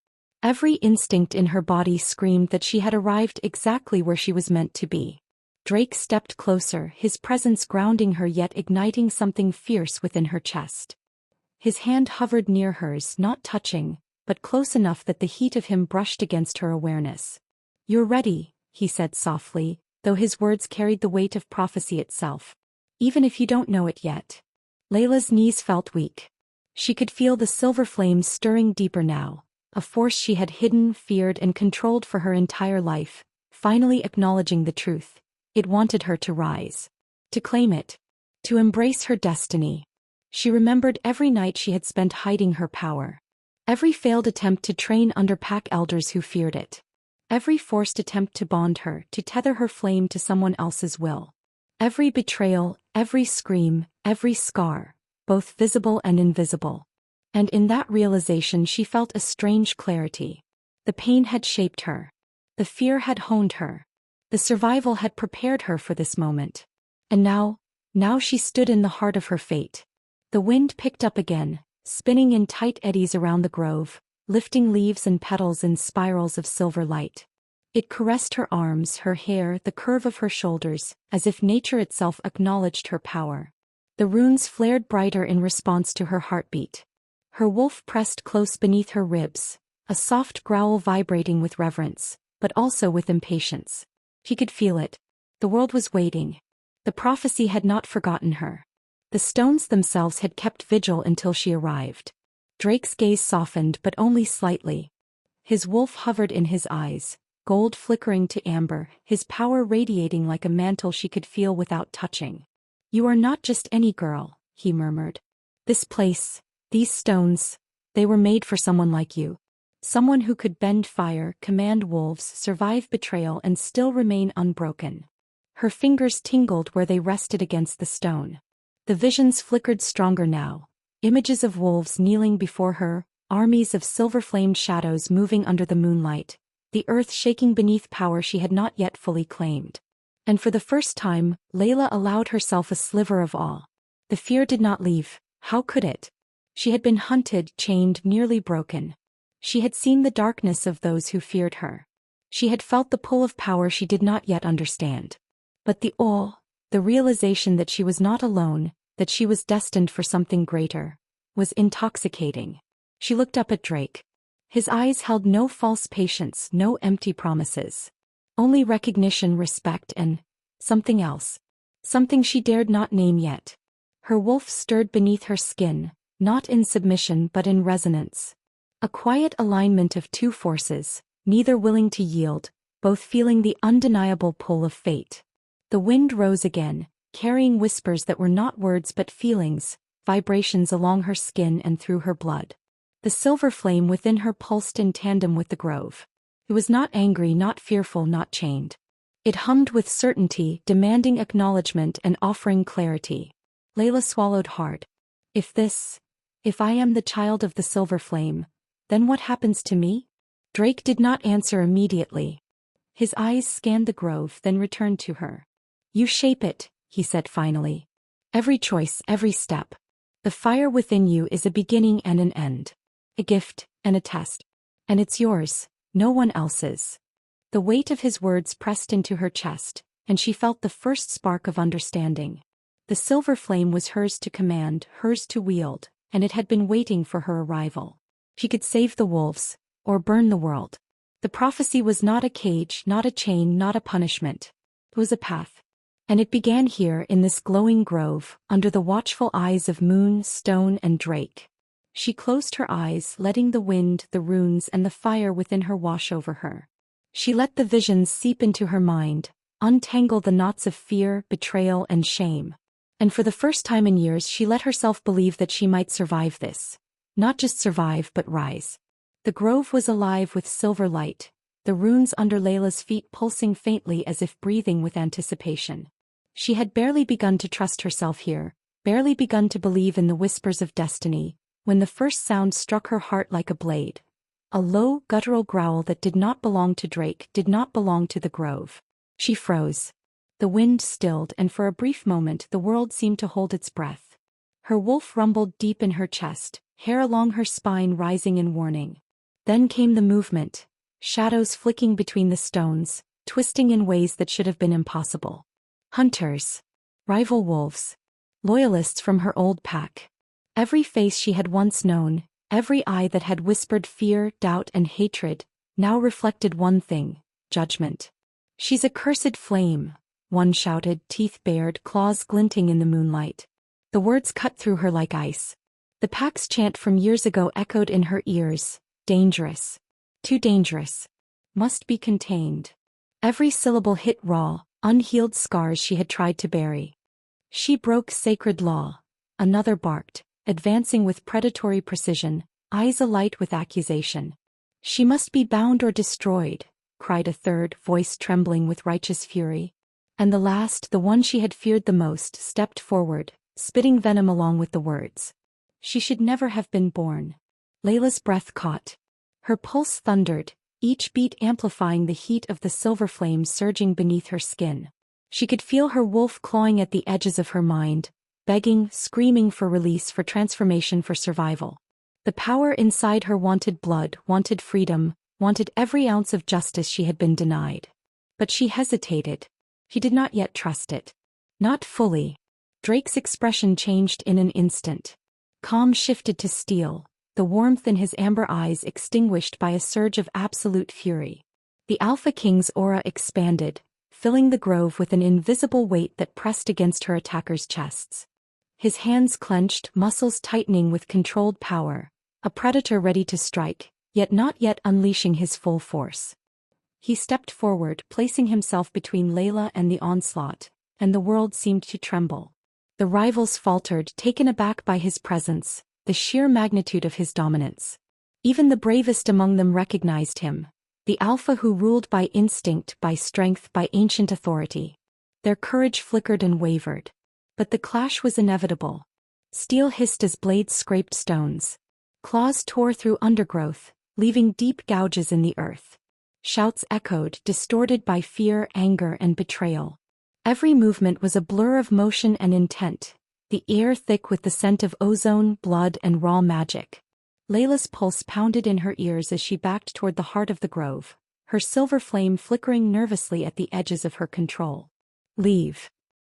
Every instinct in her body screamed that she had arrived exactly where she was meant to be. Drake stepped closer, his presence grounding her yet igniting something fierce within her chest. His hand hovered near hers, not touching, but close enough that the heat of him brushed against her awareness. "You're ready," he said softly, though his words carried the weight of prophecy itself. "Even if you don't know it yet." Layla's knees felt weak. She could feel the silver flames stirring deeper now, a force she had hidden, feared, and controlled for her entire life, finally acknowledging the truth. It wanted her to rise. To claim it. To embrace her destiny. She remembered every night she had spent hiding her power. Every failed attempt to train under pack elders who feared it. Every forced attempt to bond her, to tether her flame to someone else's will. Every betrayal, every scream, every scar, both visible and invisible. And in that realization she felt a strange clarity. The pain had shaped her. The fear had honed her. The survival had prepared her for this moment. And now she stood in the heart of her fate. The wind picked up again, spinning in tight eddies around the grove, lifting leaves and petals in spirals of silver light. It caressed her arms, her hair, the curve of her shoulders, as if nature itself acknowledged her power. The runes flared brighter in response to her heartbeat. Her wolf pressed close beneath her ribs, a soft growl vibrating with reverence, but also with impatience. She could feel it. The world was waiting. The prophecy had not forgotten her. The stones themselves had kept vigil until she arrived. Drake's gaze softened, but only slightly. His wolf hovered in his eyes, gold flickering to amber, his power radiating like a mantle she could feel without touching. "You are not just any girl," he murmured. "This place, these stones, they were made for someone like you. Someone who could bend fire, command wolves, survive betrayal and still remain unbroken." Her fingers tingled where they rested against the stone. The visions flickered stronger now. Images of wolves kneeling before her, armies of silver-flamed shadows moving under the moonlight, the earth shaking beneath power she had not yet fully claimed. And for the first time, Layla allowed herself a sliver of awe. The fear did not leave. How could it? She had been hunted, chained, nearly broken. She had seen the darkness of those who feared her. She had felt the pull of power she did not yet understand. But the awe, the realization that she was not alone, that she was destined for something greater, was intoxicating. She looked up at Drake. His eyes held no false patience, no empty promises. Only recognition, respect, and something else. Something she dared not name yet. Her wolf stirred beneath her skin, not in submission but in resonance. A quiet alignment of two forces, neither willing to yield, both feeling the undeniable pull of fate. The wind rose again, carrying whispers that were not words but feelings, vibrations along her skin and through her blood. The silver flame within her pulsed in tandem with the grove. It was not angry, not fearful, not chained. It hummed with certainty, demanding acknowledgement and offering clarity. Layla swallowed hard. If I am the child of the silver flame, then what happens to me? Drake did not answer immediately. His eyes scanned the grove, then returned to her. "You shape it," he said finally. "Every choice, every step. The fire within you is a beginning and an end. A gift and a test. And it's yours, no one else's." The weight of his words pressed into her chest, and she felt the first spark of understanding. The silver flame was hers to command, hers to wield, and it had been waiting for her arrival. She could save the wolves, or burn the world. The prophecy was not a cage, not a chain, not a punishment. It was a path. And it began here in this glowing grove, under the watchful eyes of moon, stone, and Drake. She closed her eyes, letting the wind, the runes, and the fire within her wash over her. She let the visions seep into her mind, untangle the knots of fear, betrayal, and shame. And for the first time in years she let herself believe that she might survive this. Not just survive but rise. The grove was alive with silver light, the runes under Layla's feet pulsing faintly as if breathing with anticipation. She had barely begun to trust herself here, barely begun to believe in the whispers of destiny, when the first sound struck her heart like a blade. A low, guttural growl that did not belong to Drake, did not belong to the grove. She froze. The wind stilled, and for a brief moment the world seemed to hold its breath. Her wolf rumbled deep in her chest, hair along her spine rising in warning. Then came the movement, shadows flicking between the stones, twisting in ways that should have been impossible. Hunters. Rival wolves. Loyalists from her old pack. Every face she had once known, every eye that had whispered fear, doubt, and hatred, now reflected one thing: judgment. "She's a cursed flame," one shouted, teeth bared, claws glinting in the moonlight. The words cut through her like ice. The pack's chant from years ago echoed in her ears: dangerous. Too dangerous. Must be contained. Every syllable hit raw, unhealed scars she had tried to bury. She broke sacred law. Another barked, advancing with predatory precision, eyes alight with accusation. "She must be bound or destroyed," cried a third, voice trembling with righteous fury. And the last, the one she had feared the most, stepped forward, spitting venom along with the words. "She should never have been born." Layla's breath caught. Her pulse thundered, each beat amplifying the heat of the silver flame surging beneath her skin. She could feel her wolf clawing at the edges of her mind, begging, screaming for release, for transformation, for survival. The power inside her wanted blood, wanted freedom, wanted every ounce of justice she had been denied. But she hesitated. She did not yet trust it. Not fully. Drake's expression changed in an instant. Calm shifted to steel, the warmth in his amber eyes extinguished by a surge of absolute fury. The Alpha King's aura expanded, filling the grove with an invisible weight that pressed against her attackers' chests. His hands clenched, muscles tightening with controlled power, a predator ready to strike, yet not yet unleashing his full force. He stepped forward, placing himself between Layla and the onslaught, and the world seemed to tremble. The rivals faltered, taken aback by his presence, the sheer magnitude of his dominance. Even the bravest among them recognized him, the Alpha who ruled by instinct, by strength, by ancient authority. Their courage flickered and wavered. But the clash was inevitable. Steel hissed as blades scraped stones. Claws tore through undergrowth, leaving deep gouges in the earth. Shouts echoed, distorted by fear, anger, and betrayal. Every movement was a blur of motion and intent, the air thick with the scent of ozone, blood, and raw magic. Layla's pulse pounded in her ears as she backed toward the heart of the grove, her silver flame flickering nervously at the edges of her control. "Leave!"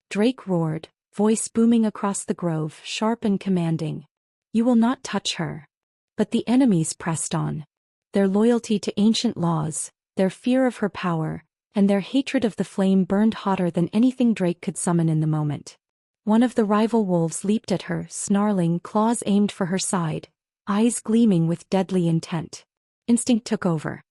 Drake roared, voice booming across the grove, sharp and commanding. "You will not touch her." But the enemies pressed on. Their loyalty to ancient laws, their fear of her power, and their hatred of the flame burned hotter than anything Drake could summon in the moment. One of the rival wolves leaped at her, snarling, claws aimed for her side, eyes gleaming with deadly intent. Instinct took over.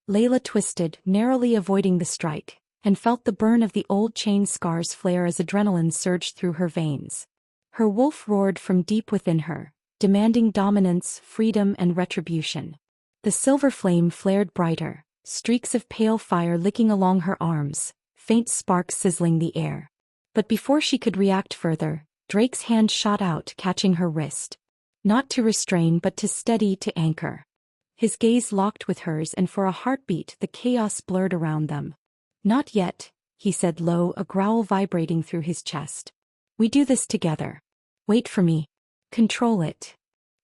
Layla twisted, narrowly avoiding the strike, and felt the burn of the old chain scars flare as adrenaline surged through her veins. Her wolf roared from deep within her, demanding dominance, freedom, and retribution. The silver flame flared brighter, streaks of pale fire licking along her arms, faint sparks sizzling the air. But before she could react further, Drake's hand shot out, catching her wrist. Not to restrain but to steady, to anchor. His gaze locked with hers, and for a heartbeat the chaos blurred around them. "Not yet," he said low, a growl vibrating through his chest. "We do this together. Wait for me. Control it."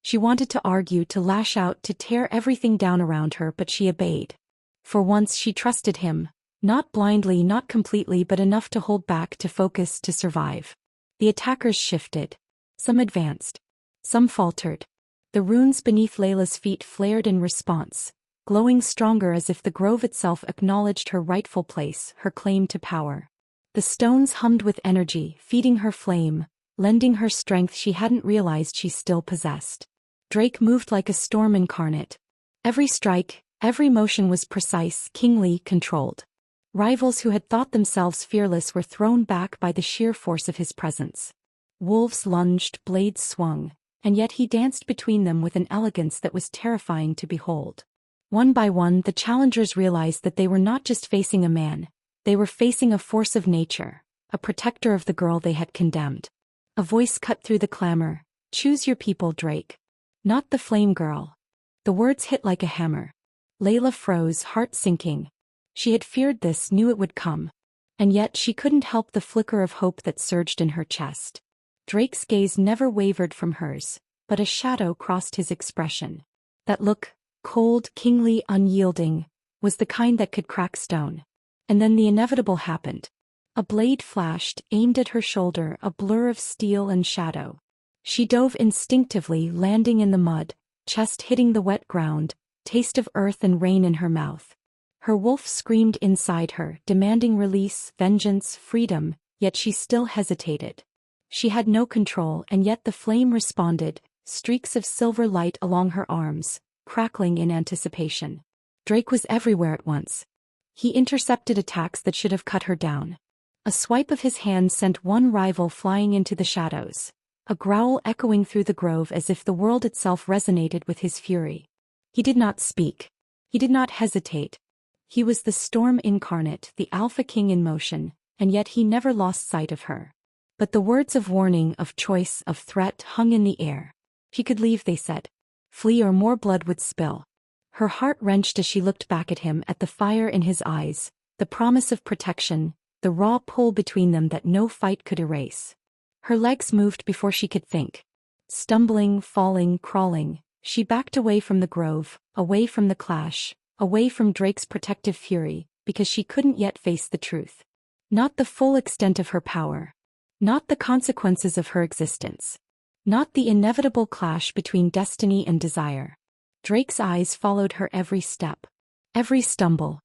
She wanted to argue, to lash out, to tear everything down around her, but she obeyed. For once she trusted him, not blindly, not completely, but enough to hold back, to focus, to survive. The attackers shifted. Some advanced. Some faltered. The runes beneath Layla's feet flared in response, glowing stronger as if the grove itself acknowledged her rightful place, her claim to power. The stones hummed with energy, feeding her flame, lending her strength she hadn't realized she still possessed. Drake moved like a storm incarnate. Every strike, every motion was precise, kingly, controlled. Rivals who had thought themselves fearless were thrown back by the sheer force of his presence. Wolves lunged, blades swung, and yet he danced between them with an elegance that was terrifying to behold. One by one, the challengers realized that they were not just facing a man, they were facing a force of nature, a protector of the girl they had condemned. A voice cut through the clamor. "Choose your people, Drake. Not the flame girl." The words hit like a hammer. Layla froze, heart sinking. She had feared this, knew it would come. And yet she couldn't help the flicker of hope that surged in her chest. Drake's gaze never wavered from hers, but a shadow crossed his expression. That look, cold, kingly, unyielding, was the kind that could crack stone. And then the inevitable happened. A blade flashed, aimed at her shoulder, a blur of steel and shadow. She dove instinctively, landing in the mud, chest hitting the wet ground, taste of earth and rain in her mouth. Her wolf screamed inside her, demanding release, vengeance, freedom, yet she still hesitated. She had no control, and yet the flame responded, streaks of silver light along her arms, crackling in anticipation. Drake was everywhere at once. He intercepted attacks that should have cut her down. A swipe of his hand sent one rival flying into the shadows, a growl echoing through the grove as if the world itself resonated with his fury. He did not speak. He did not hesitate. He was the storm incarnate, the Alpha King in motion, and yet he never lost sight of her. But the words of warning, of choice, of threat hung in the air. She could leave, they said. Flee or more blood would spill. Her heart wrenched as she looked back at him, at the fire in his eyes, the promise of protection, the raw pull between them that no fight could erase. Her legs moved before she could think. Stumbling, falling, crawling, she backed away from the grove, away from the clash, away from Drake's protective fury, because she couldn't yet face the truth. Not the full extent of her power. Not the consequences of her existence. Not the inevitable clash between destiny and desire. Drake's eyes followed her every step. Every stumble.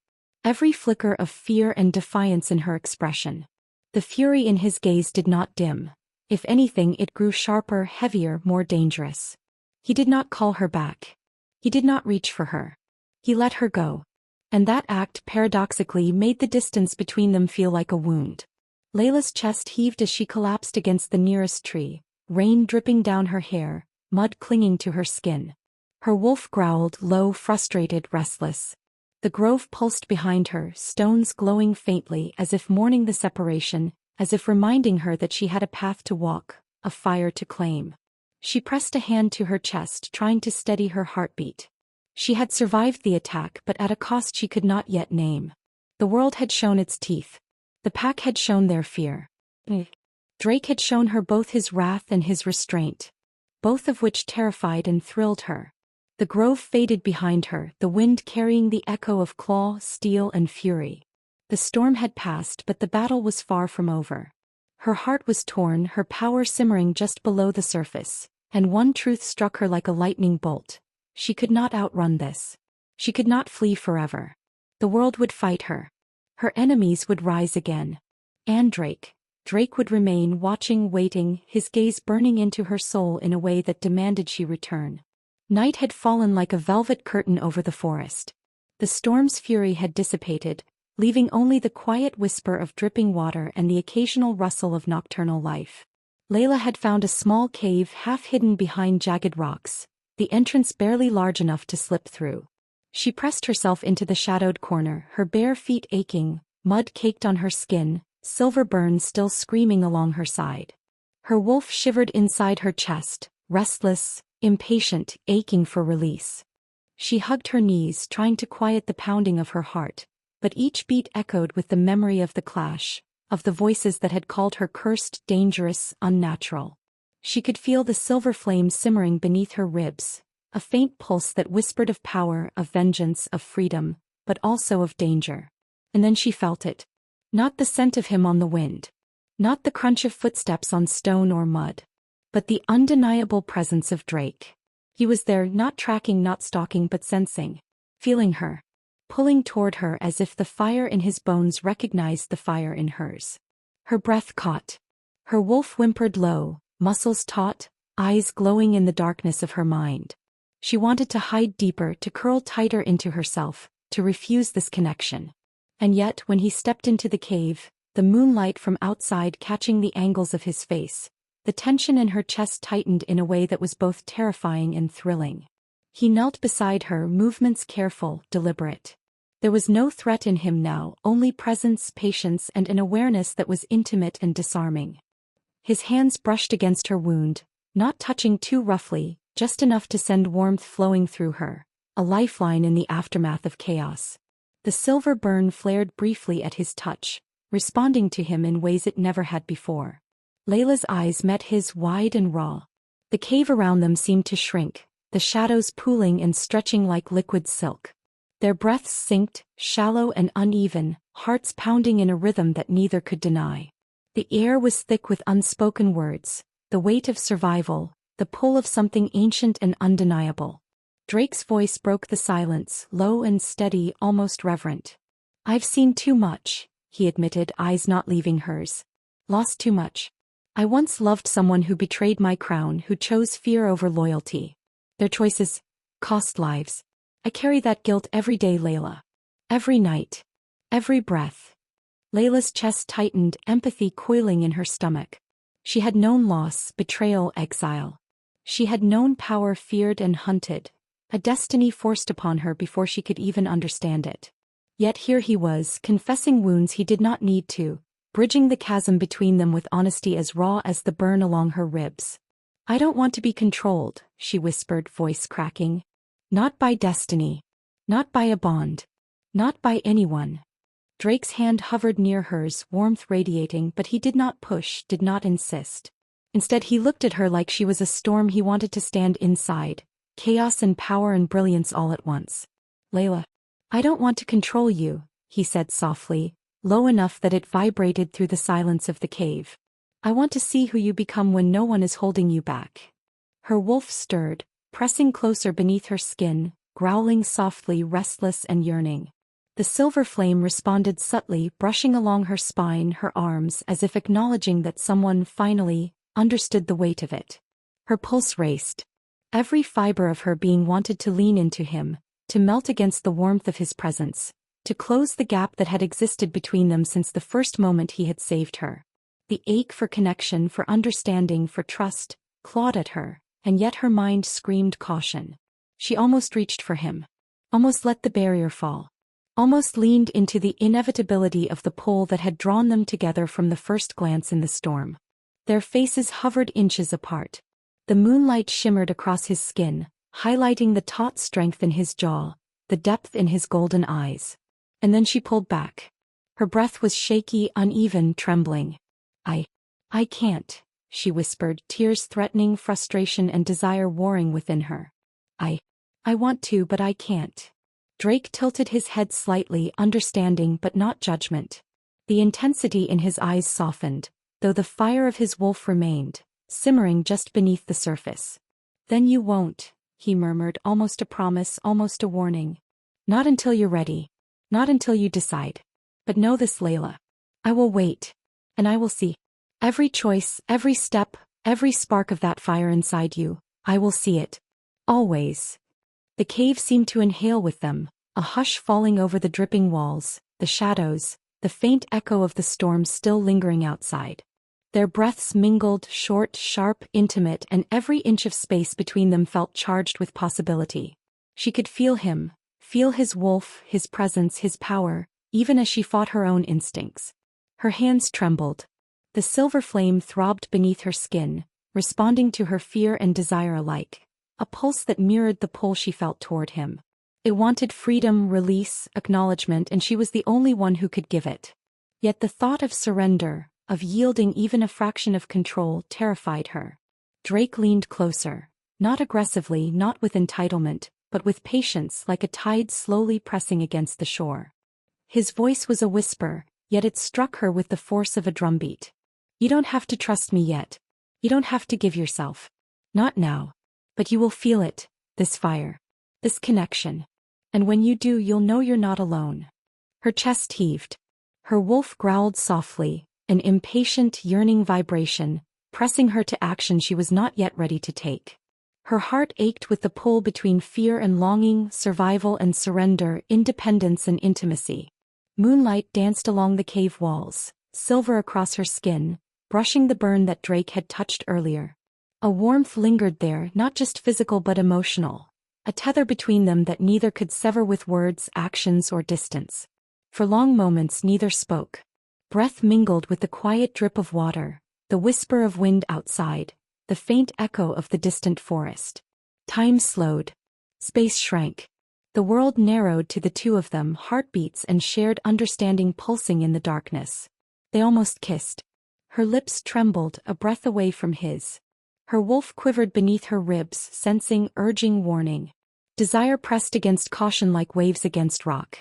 Every flicker of fear and defiance in her expression. The fury in his gaze did not dim. If anything, it grew sharper, heavier, more dangerous. He did not call her back. He did not reach for her. He let her go. And that act paradoxically made the distance between them feel like a wound. Layla's chest heaved as she collapsed against the nearest tree, rain dripping down her hair, mud clinging to her skin. Her wolf growled, low, frustrated, restless. The grove pulsed behind her, stones glowing faintly as if mourning the separation, as if reminding her that she had a path to walk, a fire to claim. She pressed a hand to her chest, trying to steady her heartbeat. She had survived the attack, but at a cost she could not yet name. The world had shown its teeth. The pack had shown their fear. Drake had shown her both his wrath and his restraint, both of which terrified and thrilled her. The grove faded behind her, the wind carrying the echo of claw, steel, and fury. The storm had passed, but the battle was far from over. Her heart was torn, her power simmering just below the surface, and one truth struck her like a lightning bolt. She could not outrun this. She could not flee forever. The world would fight her. Her enemies would rise again. And Drake would remain, watching, waiting, his gaze burning into her soul in a way that demanded she return. Night had fallen like a velvet curtain over the forest. The storm's fury had dissipated, leaving only the quiet whisper of dripping water and the occasional rustle of nocturnal life. Layla had found a small cave half hidden behind jagged rocks, the entrance barely large enough to slip through. She pressed herself into the shadowed corner, her bare feet aching, mud caked on her skin, silver burns still screaming along her side. Her wolf shivered inside her chest, restless, impatient, aching for release. She hugged her knees, trying to quiet the pounding of her heart, but each beat echoed with the memory of the clash, of the voices that had called her cursed, dangerous, unnatural. She could feel the silver flame simmering beneath her ribs, a faint pulse that whispered of power, of vengeance, of freedom, but also of danger. And then she felt it. Not the scent of him on the wind. Not the crunch of footsteps on stone or mud. But the undeniable presence of Drake. He was there, not tracking, not stalking, but sensing. Feeling her. Pulling toward her as if the fire in his bones recognized the fire in hers. Her breath caught. Her wolf whimpered low, muscles taut, eyes glowing in the darkness of her mind. She wanted to hide deeper, to curl tighter into herself, to refuse this connection. And yet, when he stepped into the cave, the moonlight from outside catching the angles of his face, the tension in her chest tightened in a way that was both terrifying and thrilling. He knelt beside her, movements careful, deliberate. There was no threat in him now, only presence, patience, and an awareness that was intimate and disarming. His hands brushed against her wound, not touching too roughly, just enough to send warmth flowing through her, a lifeline in the aftermath of chaos. The silver burn flared briefly at his touch, responding to him in ways it never had before. Layla's eyes met his, wide and raw. The cave around them seemed to shrink, the shadows pooling and stretching like liquid silk. Their breaths synced, shallow and uneven, hearts pounding in a rhythm that neither could deny. The air was thick with unspoken words, the weight of survival, the pull of something ancient and undeniable. Drake's voice broke the silence, low and steady, almost reverent. "I've seen too much," he admitted, eyes not leaving hers. "Lost too much. I once loved someone who betrayed my crown, who chose fear over loyalty. Their choices cost lives. I carry that guilt every day, Layla. Every night. Every breath." Layla's chest tightened, empathy coiling in her stomach. She had known loss, betrayal, exile. She had known power feared and hunted, a destiny forced upon her before she could even understand it. Yet here he was, confessing wounds he did not need to, bridging the chasm between them with honesty as raw as the burn along her ribs. "I don't want to be controlled," she whispered, voice cracking. "Not by destiny. Not by a bond. Not by anyone." Drake's hand hovered near hers, warmth radiating, but he did not push, did not insist. Instead he looked at her like she was a storm he wanted to stand inside, chaos and power and brilliance all at once. "Layla." I don't want to control you, he said softly, low enough that it vibrated through the silence of the cave. I want to see who you become when no one is holding you back. Her wolf stirred, pressing closer beneath her skin, growling softly, restless and yearning. The Silverflame responded subtly, brushing along her spine, her arms, as if acknowledging that someone finally understood the weight of it. Her pulse raced. Every fiber of her being wanted to lean into him, to melt against the warmth of his presence, to close the gap that had existed between them since the first moment he had saved her. The ache for connection, for understanding, for trust, clawed at her, and yet her mind screamed caution. She almost reached for him. Almost let the barrier fall. Almost leaned into the inevitability of the pull that had drawn them together from the first glance in the storm. Their faces hovered inches apart. The moonlight shimmered across his skin, highlighting the taut strength in his jaw, the depth in his golden eyes. And then she pulled back. Her breath was shaky, uneven, trembling. I can't, she whispered, tears threatening, frustration and desire warring within her. I want to, but I can't. Drake tilted his head slightly, understanding but not judgment. The intensity in his eyes softened, though the fire of his wolf remained, simmering just beneath the surface. Then you won't, he murmured, almost a promise, almost a warning. Not until you're ready. Not until you decide. But know this, Layla. I will wait. And I will see. Every choice, every step, every spark of that fire inside you, I will see it. Always. The cave seemed to inhale with them, a hush falling over the dripping walls, the shadows, the faint echo of the storm still lingering outside. Their breaths mingled, short, sharp, intimate, and every inch of space between them felt charged with possibility. She could feel him, feel his wolf, his presence, his power, even as she fought her own instincts. Her hands trembled. The silver flame throbbed beneath her skin, responding to her fear and desire alike, a pulse that mirrored the pull she felt toward him. It wanted freedom, release, acknowledgement, and she was the only one who could give it. Yet the thought of surrender, of yielding even a fraction of control, terrified her. Drake leaned closer, not aggressively, not with entitlement, but with patience, like a tide slowly pressing against the shore. His voice was a whisper, yet it struck her with the force of a drumbeat. You don't have to trust me yet. You don't have to give yourself. Not now. But you will feel it, this fire. This connection. And when you do, you'll know you're not alone. Her chest heaved. Her wolf growled softly, an impatient, yearning vibration, pressing her to action she was not yet ready to take. Her heart ached with the pull between fear and longing, survival and surrender, independence and intimacy. Moonlight danced along the cave walls, silver across her skin, brushing the burn that Drake had touched earlier. A warmth lingered there, not just physical but emotional, a tether between them that neither could sever with words, actions, or distance. For long moments neither spoke. Breath mingled with the quiet drip of water, the whisper of wind outside, the faint echo of the distant forest. Time slowed. Space shrank. The world narrowed to the two of them, heartbeats and shared understanding pulsing in the darkness. They almost kissed. Her lips trembled, a breath away from his. Her wolf quivered beneath her ribs, sensing, urging warning. Desire pressed against caution like waves against rock.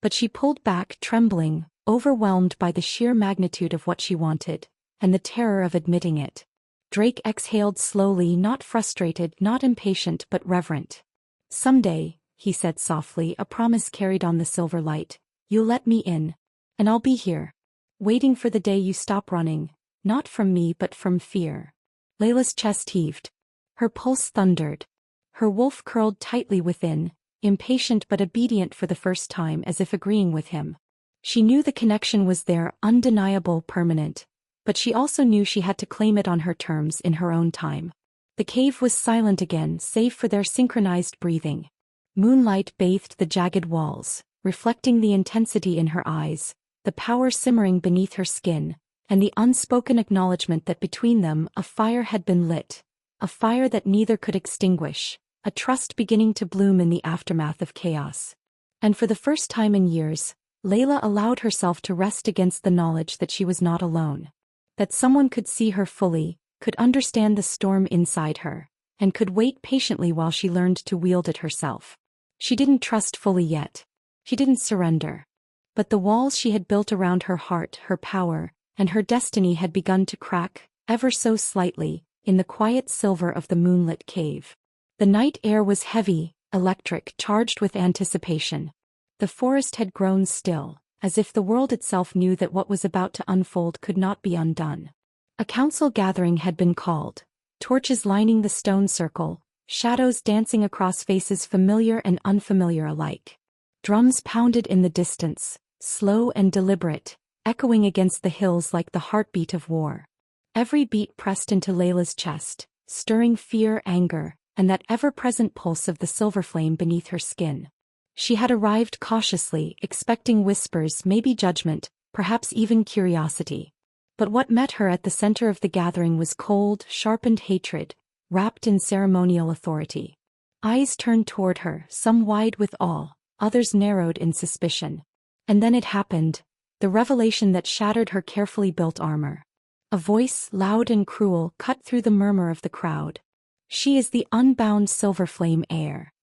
But she pulled back, trembling, overwhelmed by the sheer magnitude of what she wanted, and the terror of admitting it. Drake exhaled slowly, not frustrated, not impatient, but reverent. Someday, he said softly, a promise carried on the silver light, you'll let me in. And I'll be here. Waiting for the day you stop running, not from me but from fear. Layla's chest heaved. Her pulse thundered. Her wolf curled tightly within, impatient but obedient for the first time, as if agreeing with him. She knew the connection was there, undeniable, permanent, but she also knew she had to claim it on her terms in her own time. The cave was silent again, save for their synchronized breathing. Moonlight bathed the jagged walls, reflecting the intensity in her eyes, the power simmering beneath her skin, and the unspoken acknowledgement that between them a fire had been lit, a fire that neither could extinguish, a trust beginning to bloom in the aftermath of chaos. And for the first time in years, Layla allowed herself to rest against the knowledge that she was not alone. That someone could see her fully, could understand the storm inside her, and could wait patiently while she learned to wield it herself. She didn't trust fully yet. She didn't surrender. But the walls she had built around her heart, her power, and her destiny had begun to crack, ever so slightly, in the quiet silver of the moonlit cave. The night air was heavy, electric, charged with anticipation. The forest had grown still, as if the world itself knew that what was about to unfold could not be undone. A council gathering had been called, torches lining the stone circle, shadows dancing across faces familiar and unfamiliar alike. Drums pounded in the distance, slow and deliberate, echoing against the hills like the heartbeat of war. Every beat pressed into Layla's chest, stirring fear, anger, and that ever-present pulse of the Silverflame beneath her skin. She had arrived cautiously, expecting whispers, maybe judgment, perhaps even curiosity. But what met her at the center of the gathering was cold, sharpened hatred, wrapped in ceremonial authority. Eyes turned toward her, some wide with awe, others narrowed in suspicion. And then it happened, the revelation that shattered her carefully built armor. A voice, loud and cruel, cut through the murmur of the crowd. "She is the unbound Silverflame heir."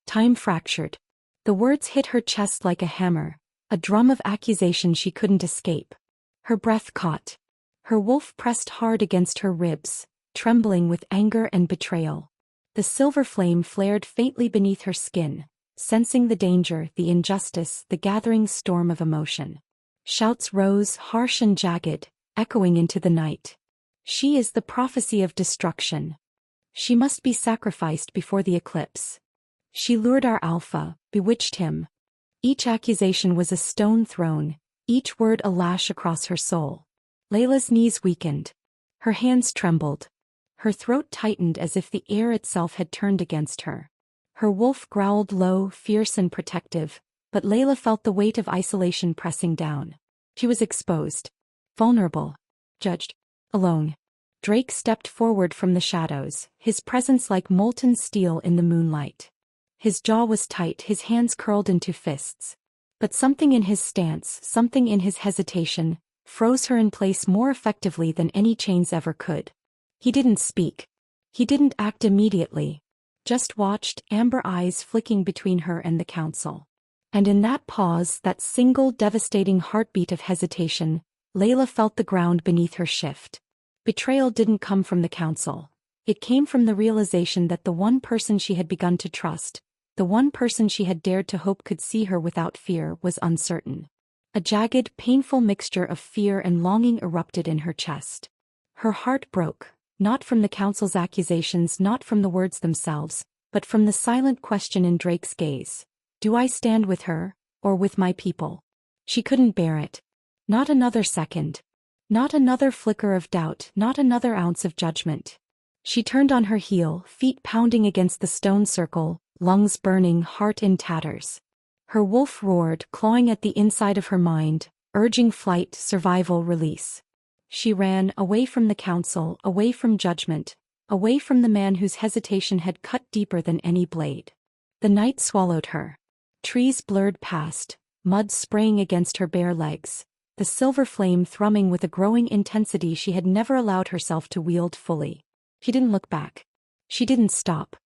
Time fractured. The words hit her chest like a hammer, a drum of accusation she couldn't escape. Her breath caught. Her wolf pressed hard against her ribs, trembling with anger and betrayal. The Silverflame flared faintly beneath her skin, sensing the danger, the injustice, the gathering storm of emotion. Shouts rose, harsh and jagged, echoing into the night. "She is the prophecy of destruction. She must be sacrificed before the eclipse. She lured our alpha, bewitched him." Each accusation was a stone thrown, each word a lash across her soul. Layla's knees weakened. Her hands trembled. Her throat tightened as if the air itself had turned against her. Her wolf growled low, fierce and protective, but Layla felt the weight of isolation pressing down. She was exposed. Vulnerable. Judged. Alone. Drake stepped forward from the shadows, his presence like molten steel in the moonlight. His jaw was tight, his hands curled into fists. But something in his stance, something in his hesitation, froze her in place more effectively than any chains ever could. He didn't speak. He didn't act immediately. Just watched, amber eyes flicking between her and the council. And in that pause, that single devastating heartbeat of hesitation, Layla felt the ground beneath her shift. Betrayal didn't come from the council. It came from the realization that the one person she had begun to trust, the one person she had dared to hope could see her without fear, was uncertain. A jagged, painful mixture of fear and longing erupted in her chest. Her heart broke, not from the council's accusations, not from the words themselves, but from the silent question in Drake's gaze. Do I stand with her, or with my people? She couldn't bear it. Not another second. Not another flicker of doubt, not another ounce of judgment. She turned on her heel, feet pounding against the stone circle, lungs burning, heart in tatters. Her wolf roared, clawing at the inside of her mind, urging flight, survival, release. She ran, away from the council, away from judgment, away from the man whose hesitation had cut deeper than any blade. The night swallowed her. Trees blurred past, mud spraying against her bare legs, the Silverflame thrumming with a growing intensity she had never allowed herself to wield fully. She didn't look back. She didn't stop.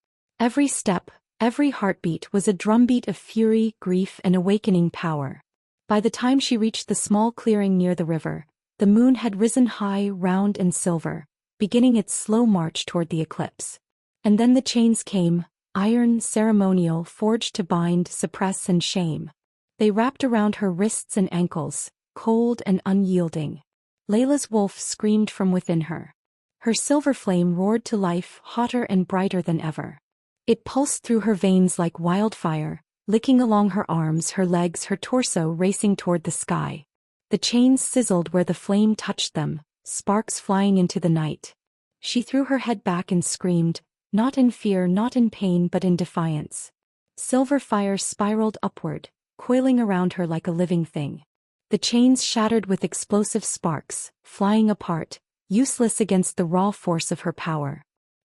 Every step, every heartbeat was a drumbeat of fury, grief, and awakening power. By the time she reached the small clearing near the river, the moon had risen high, round and silver, beginning its slow march toward the eclipse. And then the chains came, iron, ceremonial, forged to bind, suppress and shame. They wrapped around her wrists and ankles, cold and unyielding. Layla's wolf screamed from within her. Her Silverflame roared to life, hotter and brighter than ever. It pulsed through her veins like wildfire, licking along her arms, her legs, her torso racing toward the sky. The chains sizzled where the flame touched them, sparks flying into the night. She threw her head back and screamed, not in fear, not in pain, but in defiance. Silver fire spiraled upward, coiling around her like a living thing. The chains shattered with explosive sparks, flying apart, useless against the raw force of her power.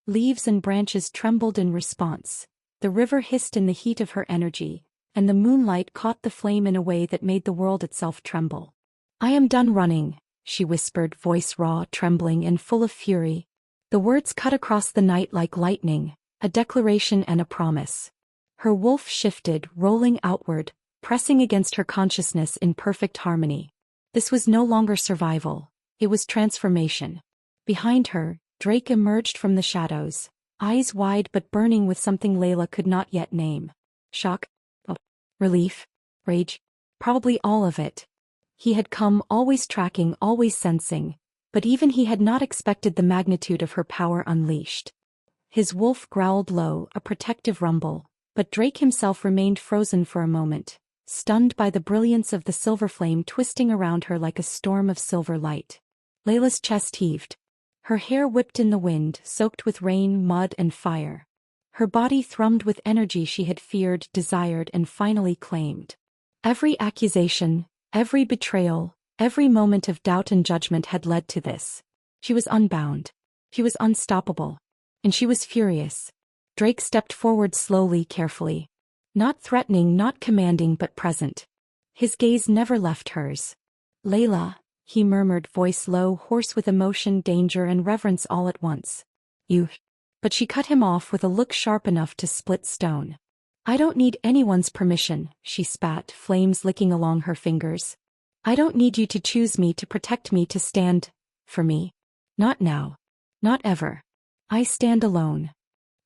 Leaves and branches trembled in response. The river hissed in the heat of her energy, and the moonlight caught the flame in a way that made the world itself tremble. "I am done running," she whispered, voice raw, trembling, and full of fury. The words cut across the night like lightning, a declaration and a promise. Her wolf shifted, rolling outward, pressing against her consciousness in perfect harmony. This was no longer survival, it was transformation. Behind her, Drake emerged from the shadows, eyes wide but burning with something Layla could not yet name. Shock? Oh, relief? Rage? Probably all of it. He had come, always tracking, always sensing, but even he had not expected the magnitude of her power unleashed. His wolf growled low, a protective rumble, but Drake himself remained frozen for a moment, stunned by the brilliance of the Silverflame twisting around her like a storm of silver light. Layla's chest heaved. Her hair whipped in the wind, soaked with rain, mud, and fire. Her body thrummed with energy she had feared, desired, and finally claimed. Every accusation, every betrayal, every moment of doubt and judgment had led to this. She was unbound. She was unstoppable. And she was furious. Drake stepped forward slowly, carefully. Not threatening, not commanding, but present. His gaze never left hers. "Layla," he murmured, voice low, hoarse with emotion, danger, and reverence all at once. "You." But she cut him off with a look sharp enough to split stone. "I don't need anyone's permission," she spat, flames licking along her fingers. "I don't need you to choose me, to protect me, to stand for me. Not now. Not ever. I stand alone."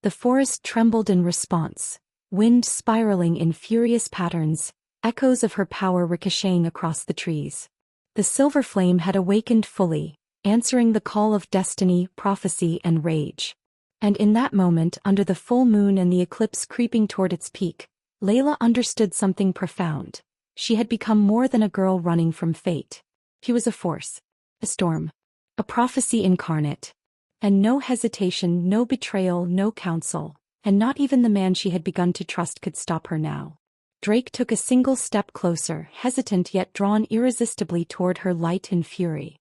The forest trembled in response, wind spiraling in furious patterns, echoes of her power ricocheting across the trees. The Silverflame had awakened fully, answering the call of destiny, prophecy, and rage. And in that moment, under the full moon and the eclipse creeping toward its peak, Layla understood something profound. She had become more than a girl running from fate. She was a force, a storm, a prophecy incarnate. And no hesitation, no betrayal, no counsel, and not even the man she had begun to trust could stop her now. Drake took a single step closer, hesitant yet drawn irresistibly toward her, light and fury.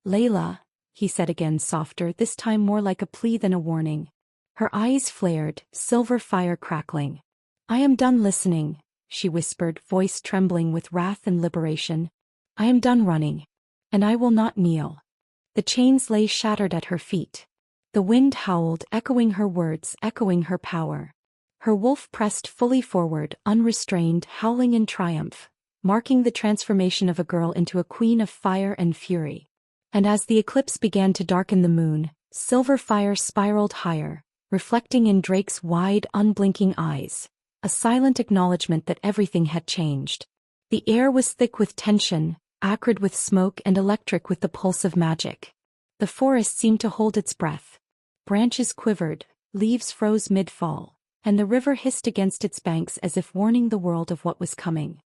"Layla," he said again, softer, this time more like a plea than a warning. Her eyes flared, silver fire crackling. "I am done listening," she whispered, voice trembling with wrath and liberation. "I am done running. And I will not kneel." The chains lay shattered at her feet. The wind howled, echoing her words, echoing her power. Her wolf pressed fully forward, unrestrained, howling in triumph, marking the transformation of a girl into a queen of fire and fury. And as the eclipse began to darken the moon, silver fire spiraled higher, reflecting in Drake's wide, unblinking eyes, a silent acknowledgement that everything had changed. The air was thick with tension, acrid with smoke, and electric with the pulse of magic. The forest seemed to hold its breath. Branches quivered, leaves froze mid-fall, and the river hissed against its banks as if warning the world of what was coming.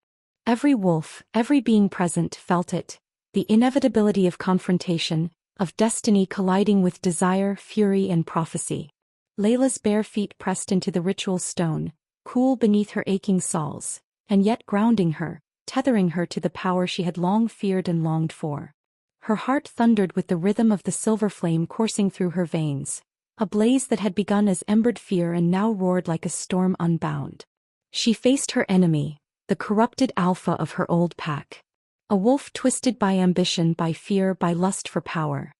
Every wolf, every being present, felt it, the inevitability of confrontation, of destiny colliding with desire, fury, and prophecy. Layla's bare feet pressed into the ritual stone, cool beneath her aching soles, and yet grounding her, tethering her to the power she had long feared and longed for. Her heart thundered with the rhythm of the silver flame coursing through her veins, a blaze that had begun as embered fear and now roared like a storm unbound. She faced her enemy, the corrupted alpha of her old pack. A wolf twisted by ambition, by fear, by lust for power.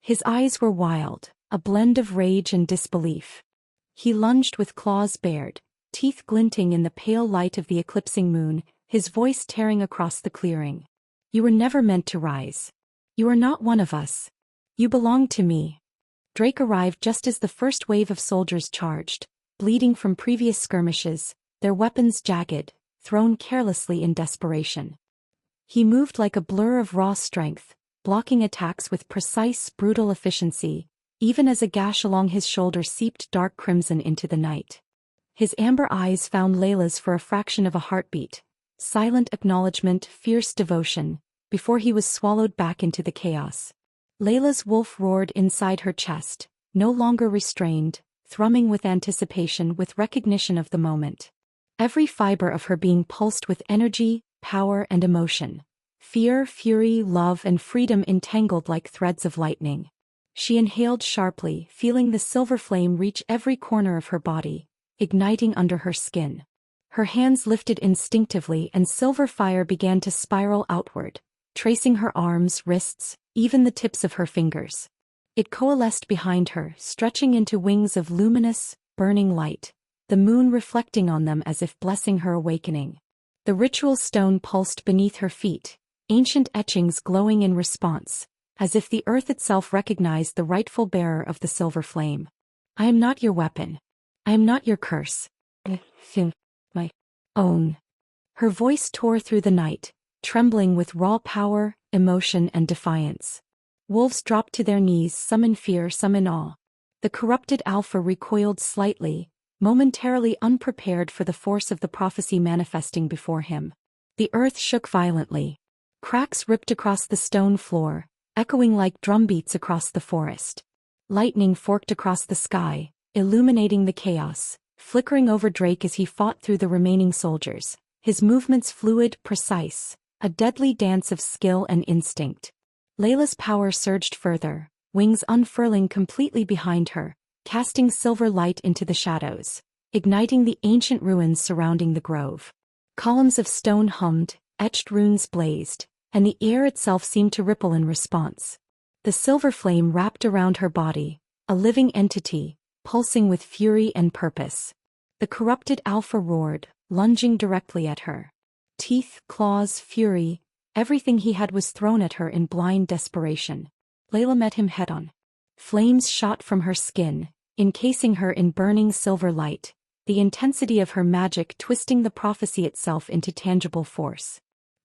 His eyes were wild, a blend of rage and disbelief. He lunged with claws bared, teeth glinting in the pale light of the eclipsing moon, his voice tearing across the clearing. "You were never meant to rise. You are not one of us. You belong to me." Drake arrived just as the first wave of soldiers charged, bleeding from previous skirmishes, their weapons jagged, thrown carelessly in desperation. He moved like a blur of raw strength, blocking attacks with precise, brutal efficiency, even as a gash along his shoulder seeped dark crimson into the night. His amber eyes found Layla's for a fraction of a heartbeat, silent acknowledgement, fierce devotion, before he was swallowed back into the chaos. Layla's wolf roared inside her chest, no longer restrained, thrumming with anticipation, with recognition of the moment. Every fiber of her being pulsed with energy, power, and emotion. Fear, fury, love, and freedom entangled like threads of lightning. She inhaled sharply, feeling the silver flame reach every corner of her body, igniting under her skin. Her hands lifted instinctively and silver fire began to spiral outward, tracing her arms, wrists, even the tips of her fingers. It coalesced behind her, stretching into wings of luminous, burning light, the moon reflecting on them as if blessing her awakening. The ritual stone pulsed beneath her feet, ancient etchings glowing in response, as if the earth itself recognized the rightful bearer of the silver flame. I am not your weapon. I am not your curse. I am my own. Her voice tore through the night, trembling with raw power, emotion and defiance. Wolves dropped to their knees, some in fear, some in awe. The corrupted alpha recoiled slightly, momentarily unprepared for the force of the prophecy manifesting before him. The earth shook violently. Cracks ripped across the stone floor, echoing like drumbeats across the forest. Lightning forked across the sky, illuminating the chaos, flickering over Drake as he fought through the remaining soldiers, his movements fluid, precise, a deadly dance of skill and instinct. Layla's power surged further, wings unfurling completely behind her, casting silver light into the shadows, igniting the ancient ruins surrounding the grove. Columns of stone hummed, etched runes blazed, and the air itself seemed to ripple in response. The silver flame wrapped around her body, a living entity, pulsing with fury and purpose. The corrupted alpha roared, lunging directly at her. Teeth, claws, fury, everything he had was thrown at her in blind desperation. Layla met him head-on. Flames shot from her skin, encasing her in burning silver light, the intensity of her magic twisting the prophecy itself into tangible force.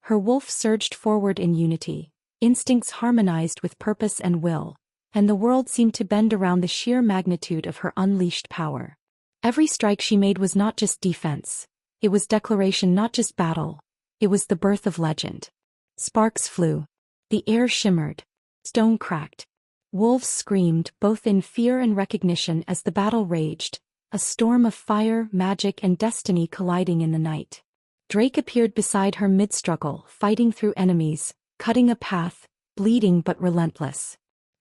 Her wolf surged forward in unity, instincts harmonized with purpose and will, and the world seemed to bend around the sheer magnitude of her unleashed power. Every strike she made was not just defense. It was declaration, not just battle. It was the birth of legend. Sparks flew. The air shimmered. Stone cracked. Wolves screamed, both in fear and recognition as the battle raged, a storm of fire, magic and destiny colliding in the night. Drake appeared beside her mid-struggle, fighting through enemies, cutting a path, bleeding but relentless.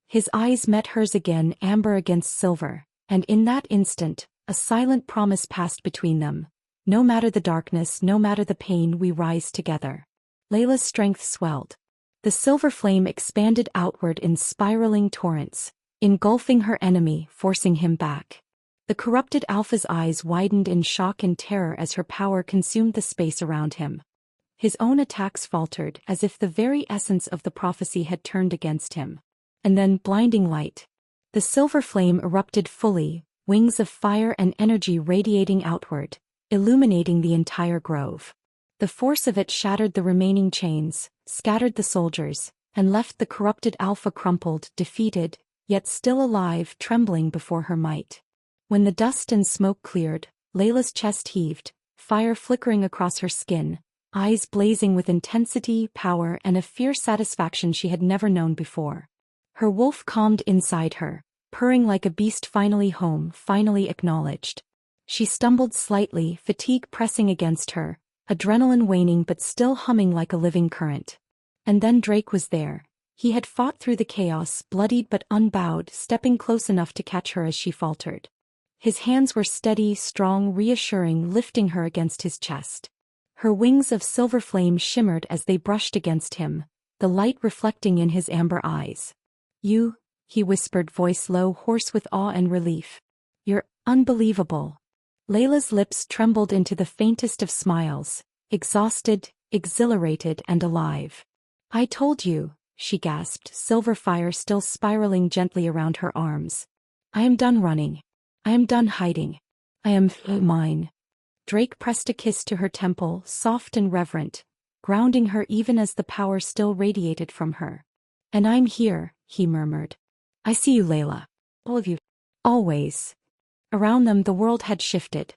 His eyes met hers again, amber against silver, and in that instant, a silent promise passed between them. No matter the darkness, no matter the pain, we rise together. Layla's strength swelled. The silver flame expanded outward in spiraling torrents, engulfing her enemy, forcing him back. The corrupted alpha's eyes widened in shock and terror as her power consumed the space around him. His own attacks faltered, as if the very essence of the prophecy had turned against him. And then, blinding light. The silver flame erupted fully, wings of fire and energy radiating outward, illuminating the entire grove. The force of it shattered the remaining chains, scattered the soldiers, and left the corrupted alpha crumpled, defeated, yet still alive, trembling before her might. When the dust and smoke cleared, Layla's chest heaved, fire flickering across her skin, eyes blazing with intensity, power, and a fierce satisfaction she had never known before. Her wolf calmed inside her, purring like a beast finally home, finally acknowledged. She stumbled slightly, fatigue pressing against her, adrenaline waning but still humming like a living current. And then Drake was there. He had fought through the chaos, bloodied but unbowed, stepping close enough to catch her as she faltered. His hands were steady, strong, reassuring, lifting her against his chest. Her wings of silver flame shimmered as they brushed against him, the light reflecting in his amber eyes. "You," he whispered, voice low, hoarse with awe and relief. "You're unbelievable." Layla's lips trembled into the faintest of smiles, exhausted, exhilarated and alive. "I told you," she gasped, silver fire still spiraling gently around her arms. "I am done running. I am done hiding. I am mine." Drake pressed a kiss to her temple, soft and reverent, grounding her even as the power still radiated from her. "And I'm here," he murmured. "I see you, Layla. All of you. Always." Around them the world had shifted.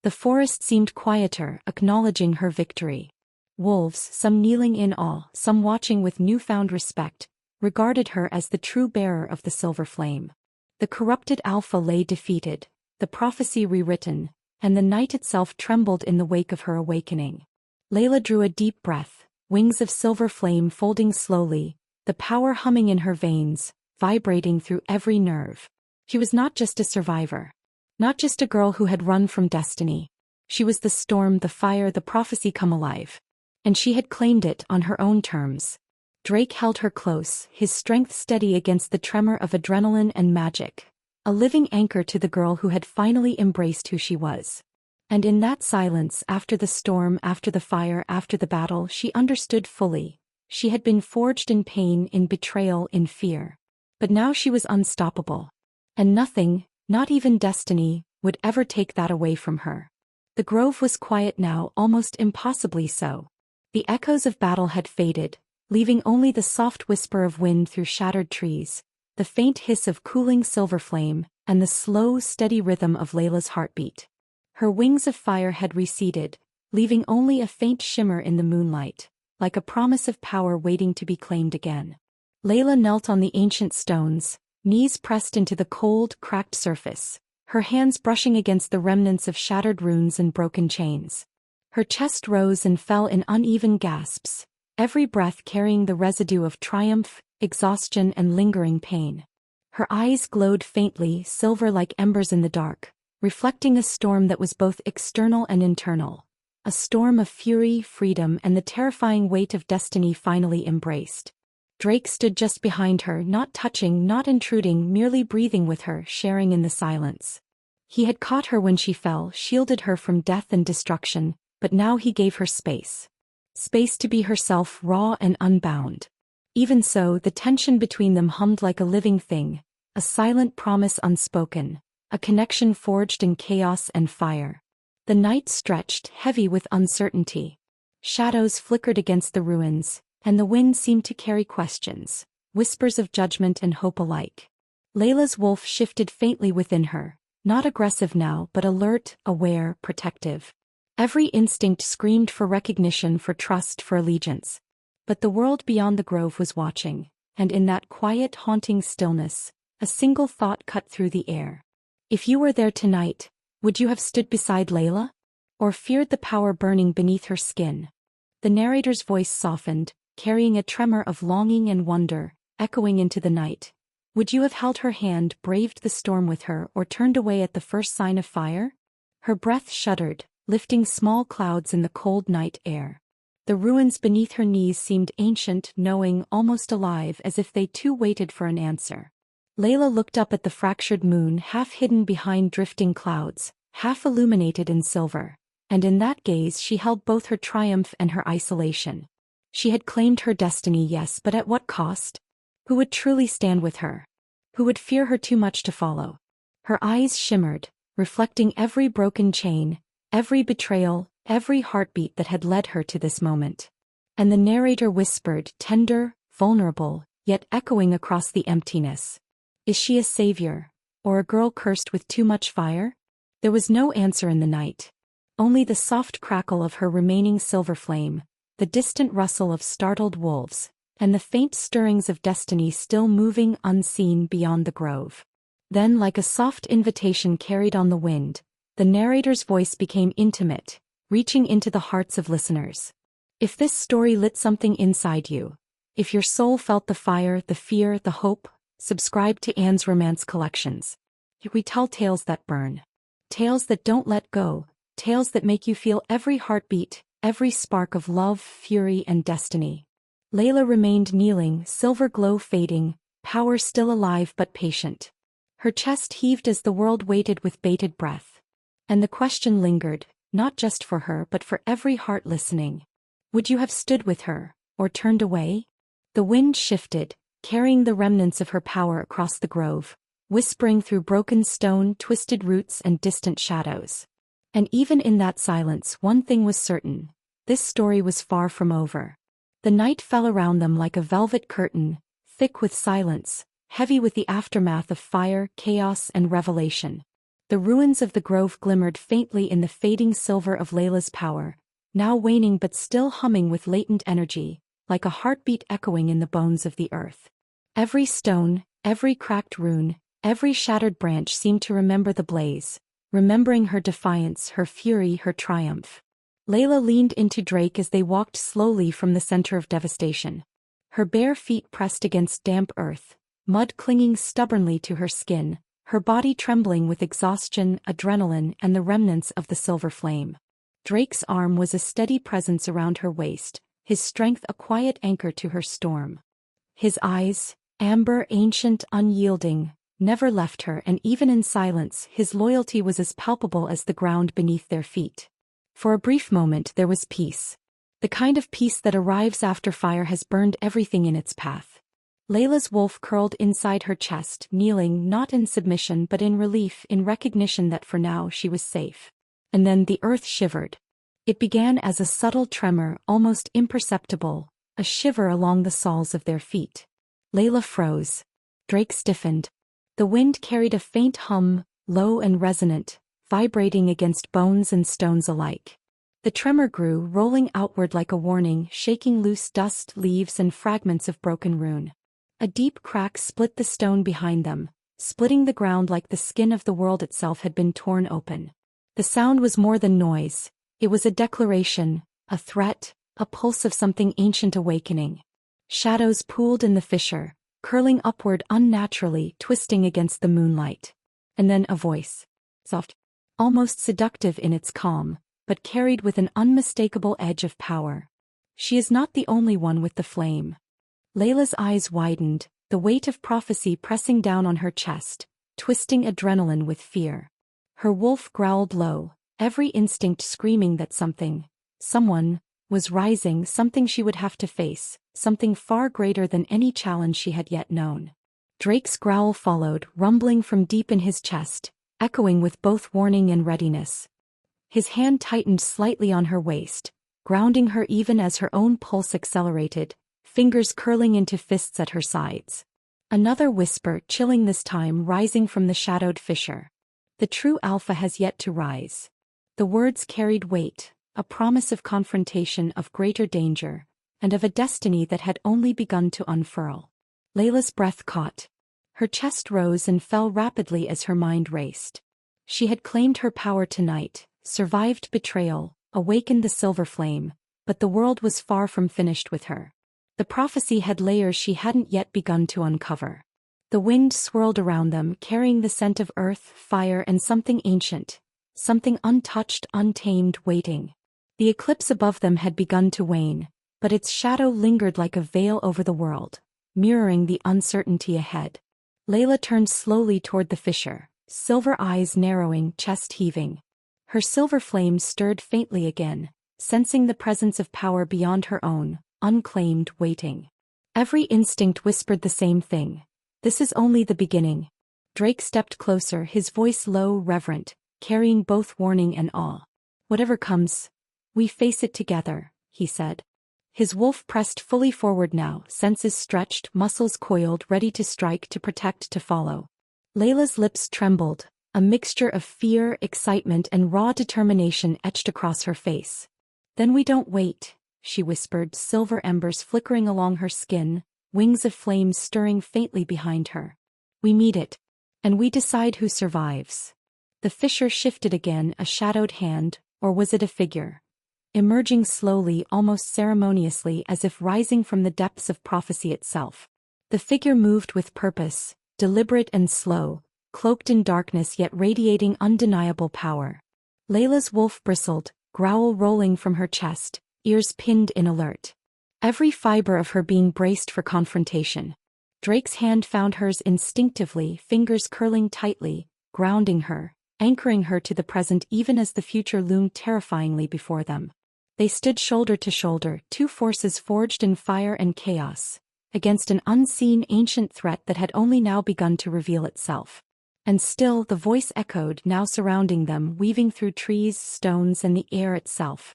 The forest seemed quieter, acknowledging her victory. Wolves, some kneeling in awe, some watching with newfound respect, regarded her as the true bearer of the silver flame. The corrupted alpha lay defeated, the prophecy rewritten, and the night itself trembled in the wake of her awakening. Layla drew a deep breath, wings of silver flame folding slowly, the power humming in her veins, vibrating through every nerve. She was not just a survivor. Not just a girl who had run from destiny. She was the storm, the fire, the prophecy come alive. And she had claimed it on her own terms. Drake held her close, his strength steady against the tremor of adrenaline and magic. A living anchor to the girl who had finally embraced who she was. And in that silence, after the storm, after the fire, after the battle, she understood fully. She had been forged in pain, in betrayal, in fear. But now she was unstoppable. And nothing, not even destiny, would ever take that away from her. The grove was quiet now, almost impossibly so. The echoes of battle had faded, leaving only the soft whisper of wind through shattered trees, the faint hiss of cooling Silverflame, and the slow, steady rhythm of Layla's heartbeat. Her wings of fire had receded, leaving only a faint shimmer in the moonlight, like a promise of power waiting to be claimed again. Layla knelt on the ancient stones, knees pressed into the cold, cracked surface, her hands brushing against the remnants of shattered runes and broken chains. Her chest rose and fell in uneven gasps, every breath carrying the residue of triumph, exhaustion, and lingering pain. Her eyes glowed faintly, silver like embers in the dark, reflecting a storm that was both external and internal, a storm of fury, freedom, and the terrifying weight of destiny finally embraced. Drake stood just behind her, not touching, not intruding, merely breathing with her, sharing in the silence. He had caught her when she fell, shielded her from death and destruction, but now he gave her space. Space to be herself, raw and unbound. Even so, the tension between them hummed like a living thing, a silent promise unspoken, a connection forged in chaos and fire. The night stretched, heavy with uncertainty. Shadows flickered against the ruins, and the wind seemed to carry questions, whispers of judgment and hope alike. Layla's wolf shifted faintly within her, not aggressive now but alert, aware, protective. Every instinct screamed for recognition, for trust, for allegiance. But the world beyond the grove was watching, and in that quiet, haunting stillness, a single thought cut through the air. If you were there tonight, would you have stood beside Layla? Or feared the power burning beneath her skin? The narrator's voice softened, carrying a tremor of longing and wonder, echoing into the night. Would you have held her hand, braved the storm with her, or turned away at the first sign of fire? Her breath shuddered, lifting small clouds in the cold night air. The ruins beneath her knees seemed ancient, knowing, almost alive, as if they too waited for an answer. Layla looked up at the fractured moon, half hidden behind drifting clouds, half illuminated in silver, and in that gaze she held both her triumph and her isolation. She had claimed her destiny, yes, but at what cost? Who would truly stand with her? Who would fear her too much to follow? Her eyes shimmered, reflecting every broken chain, every betrayal, every heartbeat that had led her to this moment. And the narrator whispered, tender, vulnerable, yet echoing across the emptiness. Is she a savior, or a girl cursed with too much fire? There was no answer in the night. Only the soft crackle of her remaining silver flame, the distant rustle of startled wolves, and the faint stirrings of destiny still moving unseen beyond the grove. Then, like a soft invitation carried on the wind, the narrator's voice became intimate, reaching into the hearts of listeners. If this story lit something inside you, if your soul felt the fire, the fear, the hope, subscribe to Anne's Romance Collections. We tell tales that burn. Tales that don't let go, tales that make you feel every heartbeat, every spark of love, fury, and destiny. Layla remained kneeling, silver glow fading, power still alive but patient. Her chest heaved as the world waited with bated breath. And the question lingered, not just for her but for every heart listening. Would you have stood with her, or turned away? The wind shifted, carrying the remnants of her power across the grove, whispering through broken stone, twisted roots, and distant shadows. And even in that silence, one thing was certain: this story was far from over. The night fell around them like a velvet curtain, thick with silence, heavy with the aftermath of fire, chaos, and revelation. The ruins of the grove glimmered faintly in the fading silver of Layla's power, now waning but still humming with latent energy, like a heartbeat echoing in the bones of the earth. Every stone, every cracked rune, every shattered branch seemed to remember the blaze, remembering her defiance, her fury, her triumph. Layla leaned into Drake as they walked slowly from the center of devastation. Her bare feet pressed against damp earth, mud clinging stubbornly to her skin, her body trembling with exhaustion, adrenaline, and the remnants of the silver flame. Drake's arm was a steady presence around her waist, his strength a quiet anchor to her storm. His eyes, amber, ancient, unyielding, never left her, and even in silence his loyalty was as palpable as the ground beneath their feet. For a brief moment there was peace. The kind of peace that arrives after fire has burned everything in its path. Layla's wolf curled inside her chest, kneeling not in submission but in relief, in recognition that for now she was safe. And then the earth shivered. It began as a subtle tremor, almost imperceptible, a shiver along the soles of their feet. Layla froze. Drake stiffened. The wind carried a faint hum, low and resonant, vibrating against bones and stones alike. The tremor grew, rolling outward like a warning, shaking loose dust, leaves and fragments of broken rune. A deep crack split the stone behind them, splitting the ground like the skin of the world itself had been torn open. The sound was more than noise. It was a declaration, a threat, a pulse of something ancient awakening. Shadows pooled in the fissure, curling upward unnaturally, twisting against the moonlight. And then a voice. Soft, almost seductive in its calm, but carried with an unmistakable edge of power. She is not the only one with the flame. Layla's eyes widened, the weight of prophecy pressing down on her chest, twisting adrenaline with fear. Her wolf growled low, every instinct screaming that someone, was rising, something she would have to face, something far greater than any challenge she had yet known. Drake's growl followed, rumbling from deep in his chest, echoing with both warning and readiness. His hand tightened slightly on her waist, grounding her even as her own pulse accelerated, fingers curling into fists at her sides. Another whisper, chilling this time, rising from the shadowed fissure. The true alpha has yet to rise. The words carried weight, a promise of confrontation, of greater danger, and of a destiny that had only begun to unfurl. Layla's breath caught. Her chest rose and fell rapidly as her mind raced. She had claimed her power tonight, survived betrayal, awakened the Silverflame, but the world was far from finished with her. The prophecy had layers she hadn't yet begun to uncover. The wind swirled around them, carrying the scent of earth, fire and something ancient, something untouched, untamed, waiting. The eclipse above them had begun to wane, but its shadow lingered like a veil over the world, mirroring the uncertainty ahead. Layla turned slowly toward the fissure, silver eyes narrowing, chest heaving. Her silver flame stirred faintly again, sensing the presence of power beyond her own, unclaimed, waiting. Every instinct whispered the same thing. This is only the beginning. Drake stepped closer, his voice low, reverent, carrying both warning and awe. Whatever comes, we face it together, he said. His wolf pressed fully forward now, senses stretched, muscles coiled, ready to strike, to protect, to follow. Layla's lips trembled, a mixture of fear, excitement and raw determination etched across her face. Then we don't wait, she whispered, silver embers flickering along her skin, wings of flame stirring faintly behind her. We meet it. And we decide who survives. The fissure shifted again, a shadowed hand, or was it a figure? Emerging slowly, almost ceremoniously, as if rising from the depths of prophecy itself. The figure moved with purpose, deliberate and slow, cloaked in darkness yet radiating undeniable power. Layla's wolf bristled, growl rolling from her chest, ears pinned in alert. Every fiber of her being braced for confrontation. Drake's hand found hers instinctively, fingers curling tightly, grounding her, anchoring her to the present even as the future loomed terrifyingly before them. They stood shoulder to shoulder, two forces forged in fire and chaos, against an unseen ancient threat that had only now begun to reveal itself. And still the voice echoed, now surrounding them, weaving through trees, stones and the air itself.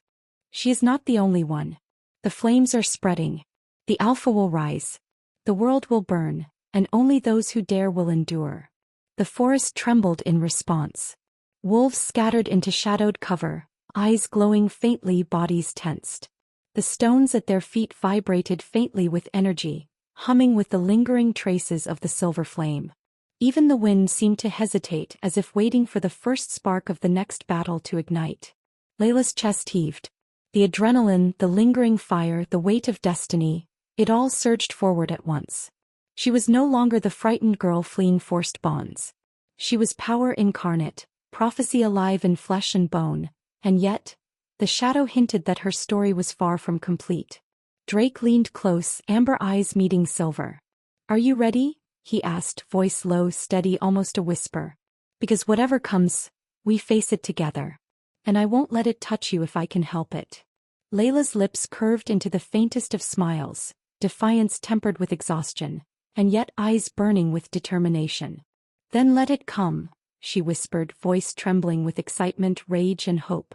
She is not the only one. The flames are spreading. The alpha will rise. The world will burn, and only those who dare will endure. The forest trembled in response. Wolves scattered into shadowed cover, eyes glowing faintly, bodies tensed. The stones at their feet vibrated faintly with energy, humming with the lingering traces of the silver flame. Even the wind seemed to hesitate, as if waiting for the first spark of the next battle to ignite. Layla's chest heaved. The adrenaline, the lingering fire, the weight of destiny, it all surged forward at once. She was no longer the frightened girl fleeing forced bonds. She was power incarnate, prophecy alive in flesh and bone, and yet, the shadow hinted that her story was far from complete. Drake leaned close, amber eyes meeting silver. Are you ready? he asked, voice low, steady, almost a whisper. Because whatever comes, we face it together. And I won't let it touch you if I can help it. Layla's lips curved into the faintest of smiles, defiance tempered with exhaustion, and yet eyes burning with determination. Then let it come, she whispered, voice trembling with excitement, rage, and hope.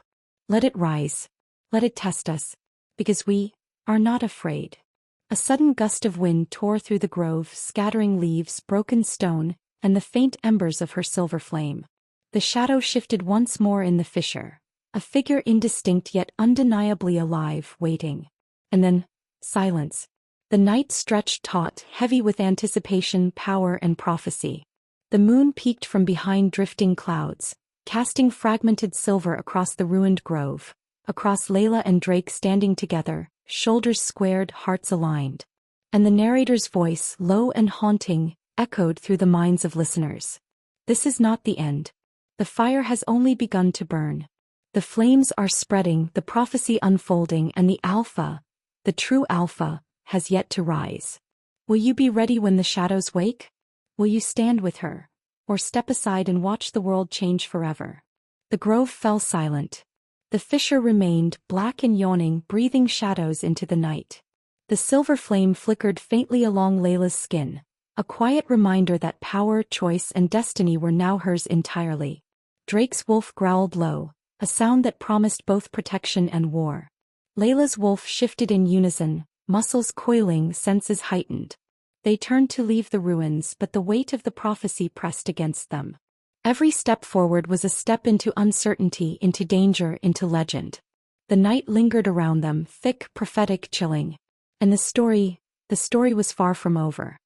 Let it rise. Let it test us. Because we are not afraid. A sudden gust of wind tore through the grove, scattering leaves, broken stone, and the faint embers of her silver flame. The shadow shifted once more in the fissure, a figure indistinct yet undeniably alive, waiting. And then, silence. The night stretched taut, heavy with anticipation, power, and prophecy. The moon peeked from behind drifting clouds, casting fragmented silver across the ruined grove, across Layla and Drake standing together, shoulders squared, hearts aligned. And the narrator's voice, low and haunting, echoed through the minds of listeners. This is not the end. The fire has only begun to burn. The flames are spreading, the prophecy unfolding, and the Alpha, the true Alpha, has yet to rise. Will you be ready when the shadows wake? Will you stand with her, or step aside and watch the world change forever? The grove fell silent. The fissure remained, black and yawning, breathing shadows into the night. The silver flame flickered faintly along Layla's skin, a quiet reminder that power, choice, and destiny were now hers entirely. Drake's wolf growled low, a sound that promised both protection and war. Layla's wolf shifted in unison, muscles coiling, senses heightened. They turned to leave the ruins, but the weight of the prophecy pressed against them. Every step forward was a step into uncertainty, into danger, into legend. The night lingered around them, thick, prophetic, chilling. And the story was far from over.